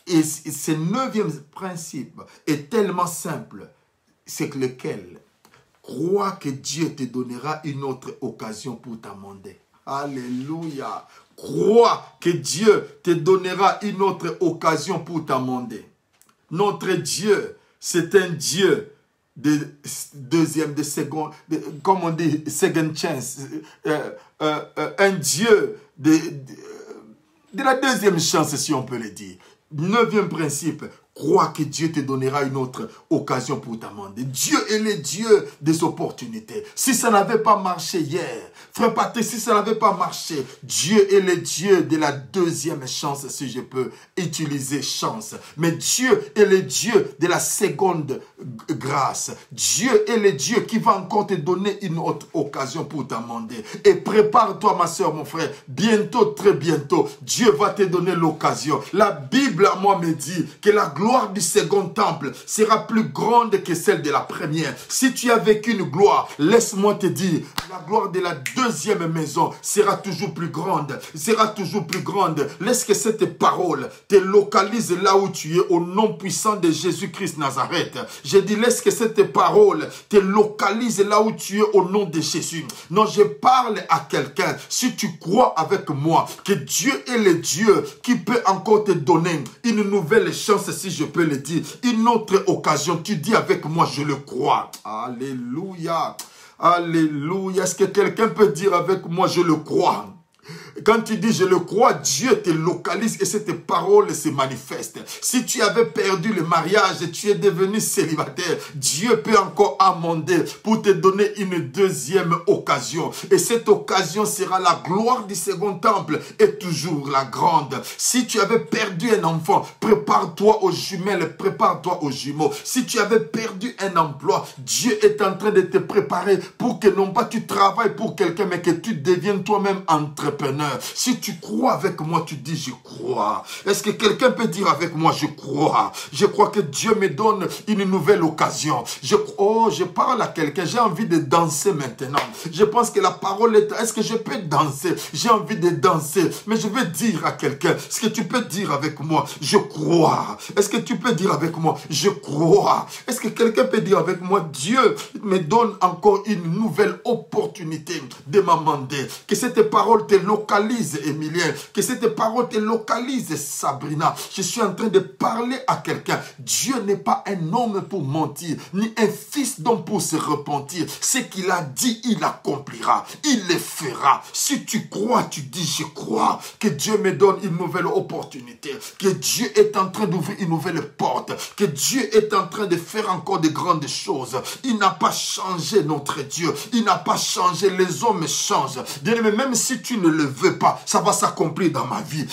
S1: Et ce 9e principe est tellement simple. C'est lequel? Crois que Dieu te donnera une autre occasion pour t'amender. Alléluia. Crois que Dieu te donnera une autre occasion pour t'amender. Notre Dieu, c'est un Dieu de deuxième, de seconde, comme on dit, second chance. Un Dieu de la deuxième chance, si on peut le dire. 9e principe. Crois que Dieu te donnera une autre occasion pour t'amender. Dieu est le Dieu des opportunités. Si ça n'avait pas marché hier, frère Patrick, si ça n'avait pas marché, Dieu est le Dieu de la deuxième chance, si je peux utiliser chance. Mais Dieu est le Dieu de la seconde grâce. Dieu est le Dieu qui va encore te donner une autre occasion pour t'amender. Et prépare-toi, ma soeur, mon frère. Bientôt, très bientôt, Dieu va te donner l'occasion. La Bible à moi me dit que la gloire du second temple sera plus grande que celle de la première. Si tu as vécu une gloire, laisse-moi te dire, la gloire de la deuxième maison sera toujours plus grande, sera toujours plus grande. Laisse que cette parole te localise là où tu es au nom puissant de Jésus-Christ Nazareth. Je dis, laisse que cette parole te localise là où tu es au nom de Jésus. Non, je parle à quelqu'un. Si tu crois avec moi que Dieu est le Dieu qui peut encore te donner une nouvelle chance, si je peux le dire, une autre occasion, tu dis avec moi, je le crois. Alléluia. Alléluia. Est-ce que quelqu'un peut dire avec moi, je le crois? Quand tu dis je le crois, Dieu te localise et cette parole se manifeste. Si tu avais perdu le mariage et tu es devenu célibataire, Dieu peut encore amender pour te donner une deuxième occasion. Et cette occasion sera la gloire du second temple et toujours la grande. Si tu avais perdu un enfant, prépare-toi aux jumelles, prépare-toi aux jumeaux. Si tu avais perdu un emploi, Dieu est en train de te préparer pour que non pas tu travailles pour quelqu'un, mais que tu deviennes toi-même entrepreneur. Si tu crois avec moi, tu dis je crois. Est-ce que quelqu'un peut dire avec moi je crois? Je crois que Dieu me donne une nouvelle occasion. Je parle à quelqu'un, j'ai envie de danser maintenant. Je pense que la parole est... Est-ce que je peux danser? J'ai envie de danser. Mais je veux dire à quelqu'un, est-ce que tu peux dire avec moi je crois? Est-ce que tu peux dire avec moi je crois? Est-ce que quelqu'un peut dire avec moi Dieu me donne encore une nouvelle opportunité de m'amender? Que cette parole te localise, Emilien. Que cette parole te localise, Sabrina. Je suis en train de parler à quelqu'un. Dieu n'est pas un homme pour mentir, ni un fils d'homme pour se repentir. Ce qu'il a dit, il accomplira. Il le fera. Si tu crois, tu dis je crois. Que Dieu me donne une nouvelle opportunité. Que Dieu est en train d'ouvrir une nouvelle porte. Que Dieu est en train de faire encore de grandes choses. Il n'a pas changé notre Dieu. Il n'a pas changé. Les hommes changent. Bien-aimé, même si tu ne le veux pas, ça va s'accomplir dans ma vie.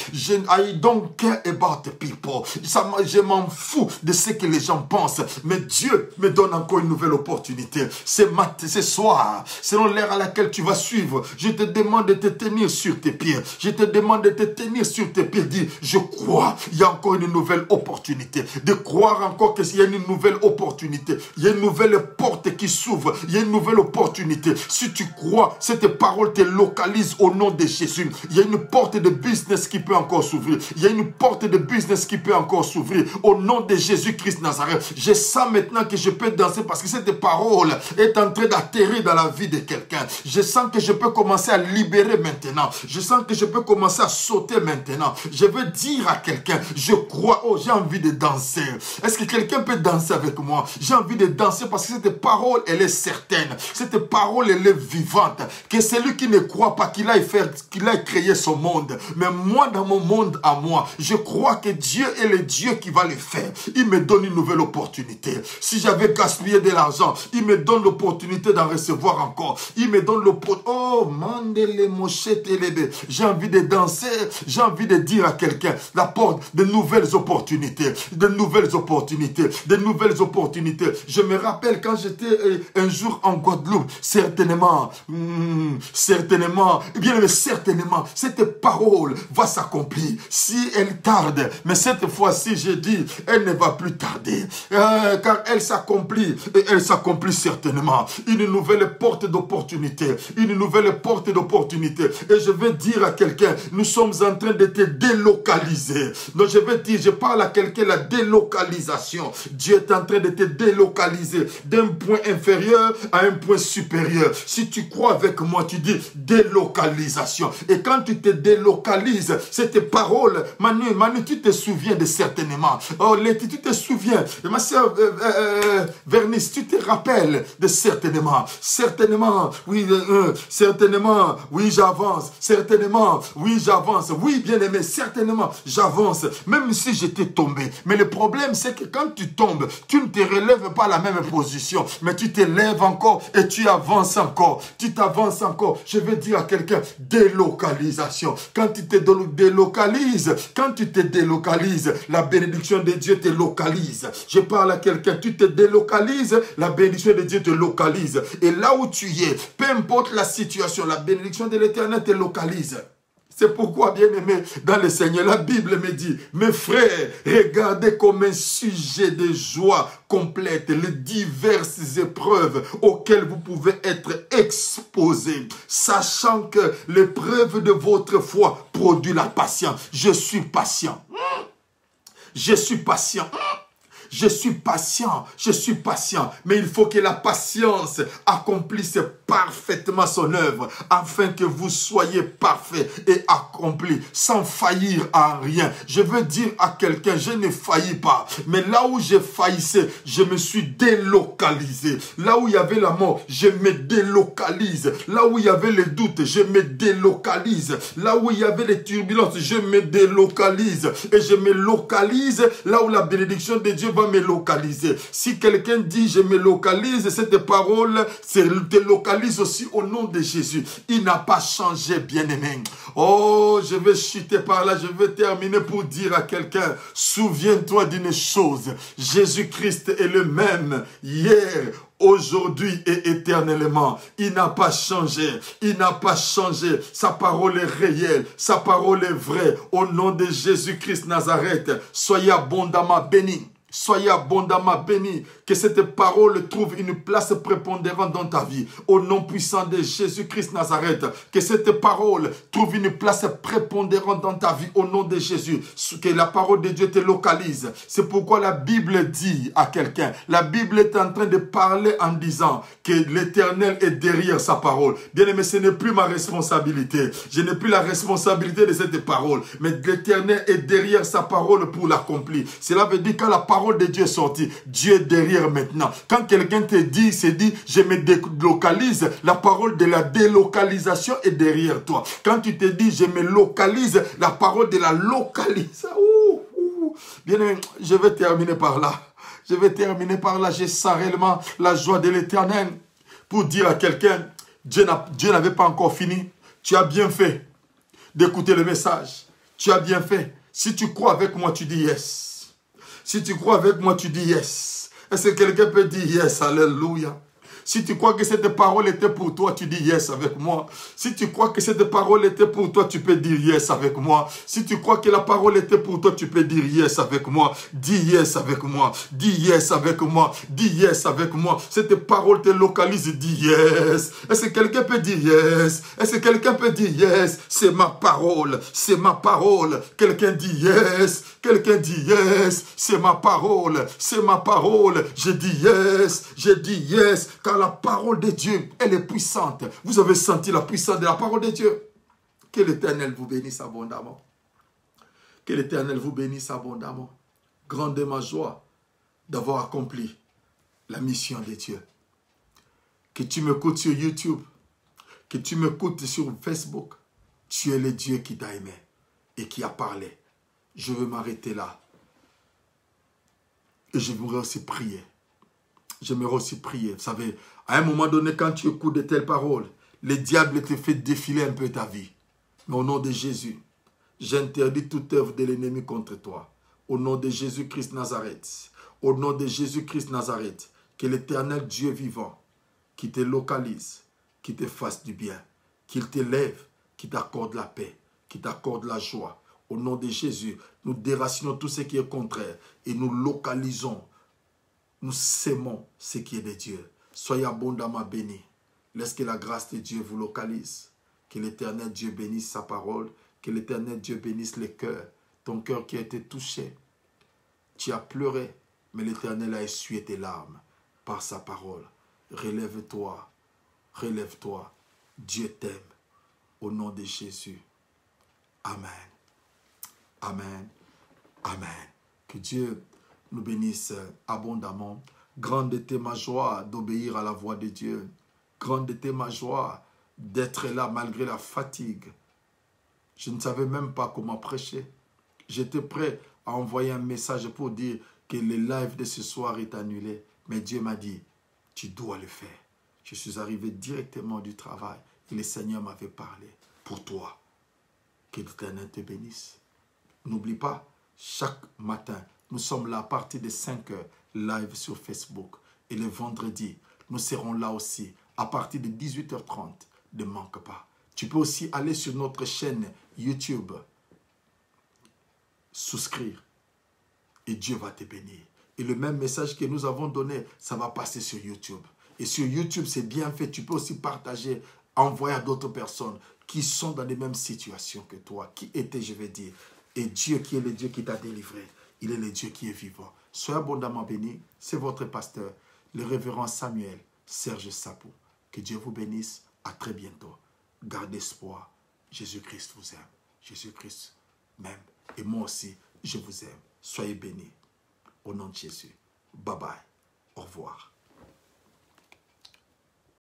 S1: I don't care about the people. Je m'en fous de ce que les gens pensent. Mais Dieu me donne encore une nouvelle opportunité. Ce soir, selon l'heure à laquelle tu vas suivre, je te demande de te tenir sur tes pieds. Je te demande de te tenir sur tes pieds. Dis, je crois, il y a encore une nouvelle opportunité. De croire encore qu'il y a une nouvelle opportunité. Il y a une nouvelle porte qui s'ouvre. Il y a une nouvelle opportunité. Si tu crois, cette parole te localise au nom de Jésus. Il y a une porte de business qui peut encore s'ouvrir. Il y a une porte de business qui peut encore s'ouvrir. Au nom de Jésus-Christ Nazareth. Je sens maintenant que je peux danser parce que cette parole est en train d'atterrir dans la vie de quelqu'un. Je sens que je peux commencer à libérer maintenant. Je sens que je peux commencer à sauter maintenant. Je veux dire à quelqu'un, je crois, oh j'ai envie de danser. Est-ce que quelqu'un peut danser avec moi? J'ai envie de danser parce que cette parole, elle est certaine. Cette parole, elle est vivante. Que celui qui ne croit pas qu'il aille faire qu'il a créé son monde. Mais moi, dans mon monde à moi, je crois que Dieu est le Dieu qui va le faire. Il me donne une nouvelle opportunité. Si j'avais gaspillé de l'argent, il me donne l'opportunité d'en recevoir encore. Il me donne l'opportunité. Oh, mandele mochette elebe. J'ai envie de danser. J'ai envie de dire à quelqu'un, la porte de nouvelles opportunités. De nouvelles opportunités. De nouvelles opportunités. Je me rappelle quand j'étais un jour en Guadeloupe, certainement, eh bien, certainement, cette parole va s'accomplir. Si elle tarde, mais cette fois-ci, j'ai dit, elle ne va plus tarder, car elle s'accomplit, et elle s'accomplit certainement. Une nouvelle porte d'opportunité, une nouvelle porte d'opportunité. Et je vais dire à quelqu'un, nous sommes en train de te délocaliser. Donc je vais dire, je parle à quelqu'un, la délocalisation. Dieu est en train de te délocaliser d'un point inférieur à un point supérieur. Si tu crois avec moi, tu dis délocalisation. Et quand tu te délocalises, cette parole, Manu, tu te souviens de certainement. Oh, Letty, tu te souviens. Ma soeur Vernice, tu te rappelles de certainement. Certainement, oui, certainement, oui, j'avance. Certainement, oui, j'avance. Oui, bien aimé, certainement, j'avance. Même si j'étais tombé. Mais le problème, c'est que quand tu tombes, tu ne te relèves pas à la même position. Mais tu te lèves encore et tu avances encore. Tu t'avances encore. Je vais dire à quelqu'un, délocalisation. Quand tu te délocalises, la bénédiction de Dieu te localise. Je parle à quelqu'un, tu te délocalises, la bénédiction de Dieu te localise. Et là où tu es, peu importe la situation, la bénédiction de l'Éternel te localise. C'est pourquoi, bien-aimé, dans le Seigneur, la Bible me dit, mes frères, regardez comme un sujet de joie complète les diverses épreuves auxquelles vous pouvez être exposés, sachant que l'épreuve de votre foi produit la patience. Je suis patient. Je suis patient. Je suis patient, mais il faut que la patience accomplisse parfaitement son œuvre, afin que vous soyez parfaits et accomplis, sans faillir à rien. Je veux dire à quelqu'un, je ne faillis pas, mais là où j'ai faillissé, je me suis délocalisé. Là où il y avait la mort, je me délocalise. Là où il y avait les doutes, je me délocalise. Là où il y avait les turbulences, je me délocalise. Et je me localise là où la bénédiction de Dieu va me localiser. Si quelqu'un dit je me localise, cette parole te localise aussi au nom de Jésus. Il n'a pas changé, bien-aimé. Oh, je vais chuter par là, je vais terminer pour dire à quelqu'un, souviens-toi d'une chose, Jésus-Christ est le même hier, aujourd'hui et éternellement. Il n'a pas changé. Il n'a pas changé. Sa parole est réelle. Sa parole est vraie. Au nom de Jésus-Christ Nazareth, soyez abondamment bénis. Soyez abondamment bénis, que cette parole trouve une place prépondérante dans ta vie. Au nom puissant de Jésus-Christ Nazareth, que cette parole trouve une place prépondérante dans ta vie. Au nom de Jésus, que la parole de Dieu te localise. C'est pourquoi la Bible dit à quelqu'un, la Bible est en train de parler en disant que l'Éternel est derrière sa parole. Bien aimé, ce n'est plus ma responsabilité. Je n'ai plus la responsabilité de cette parole, mais l'Éternel est derrière sa parole pour l'accomplir. Cela veut dire que la parole de Dieu est sortie, Dieu est derrière maintenant. Quand quelqu'un te dit, je me délocalise, la parole de la délocalisation est derrière toi. Quand tu te dis, je me localise, la parole de la localisation. Bien aimé, je vais terminer par là. Je sens réellement la joie de l'Éternel pour dire à quelqu'un, Dieu n'avait pas encore fini. Tu as bien fait d'écouter le message. Tu as bien fait. Si tu crois avec moi, tu dis yes. Si tu crois avec moi, tu dis yes. Est-ce que quelqu'un peut dire yes? Alléluia. Si tu crois que cette parole était pour toi, tu dis yes avec moi. Si tu crois que cette parole était pour toi, tu peux dire yes avec moi. Si tu crois que la parole était pour toi, tu peux dire yes avec moi. Dis yes avec moi. Dis yes avec moi. Dis yes avec moi. Cette parole te localise, dis yes. Est-ce que quelqu'un peut dire yes? Est-ce que quelqu'un peut dire yes? C'est ma parole. C'est ma parole. Quelqu'un dit yes. Quelqu'un dit yes. C'est ma parole. C'est ma parole. Je dis yes. Je dis yes. Car la parole de Dieu, elle est puissante. Vous avez senti la puissance de la parole de Dieu. Que l'Éternel vous bénisse abondamment. Que l'Éternel vous bénisse abondamment. Grande est ma joie d'avoir accompli la mission de Dieu. Que tu m'écoutes sur YouTube, que tu m'écoutes sur Facebook, Tu es le Dieu qui t'a aimé et qui a parlé. Je veux m'arrêter là. Et je voudrais aussi prier. J'aimerais aussi prier. Vous savez, à un moment donné, quand tu écoutes de telles paroles, le diable te fait défiler un peu ta vie. Mais au nom de Jésus, j'interdis toute œuvre de l'ennemi contre toi. Au nom de Jésus-Christ Nazareth. Au nom de Jésus-Christ Nazareth. Que l'Éternel Dieu vivant, qui te localise, qui te fasse du bien, qu'il t'élève, qui t'accorde la paix, qui t'accorde la joie. Au nom de Jésus, nous déracinons tout ce qui est contraire et nous localisons, nous sémons ce qui est de Dieu. Soyez abondamment bénis. Laisse que la grâce de Dieu vous localise. Que l'Éternel Dieu bénisse sa parole. Que l'Éternel Dieu bénisse les cœurs. Ton cœur qui a été touché. Tu as pleuré, mais l'Éternel a essuyé tes larmes par sa parole. Relève-toi. Relève-toi. Dieu t'aime. Au nom de Jésus. Amen. Amen. Amen. Que Dieu nous bénisse abondamment. Grande était ma joie d'obéir à la voix de Dieu. Grande était ma joie d'être là malgré la fatigue. Je ne savais même pas comment prêcher. J'étais prêt à envoyer un message pour dire que le live de ce soir est annulé. Mais Dieu m'a dit, tu dois le faire. Je suis arrivé directement du travail et le Seigneur m'avait parlé pour toi. Que l'Éternel te bénisse. N'oublie pas, chaque matin, nous sommes là à partir de 5 heures, live sur Facebook. Et le vendredi, nous serons là aussi à partir de 18h30. Ne manque pas. Tu peux aussi aller sur notre chaîne YouTube, souscrire. Et Dieu va te bénir. Et le même message que nous avons donné, ça va passer sur YouTube. Et sur YouTube, c'est bien fait. Tu peux aussi partager, envoyer à d'autres personnes qui sont dans les mêmes situations que toi, qui étaient, je vais dire. Et Dieu qui est le Dieu qui t'a délivré, il est le Dieu qui est vivant. Soyez abondamment bénis. C'est votre pasteur, le révérend Samuel Serge Sapou. Que Dieu vous bénisse. À très bientôt. Gardez espoir. Jésus-Christ vous aime. Jésus-Christ m'aime. Et moi aussi, je vous aime. Soyez bénis. Au nom de Jésus. Bye bye. Au revoir.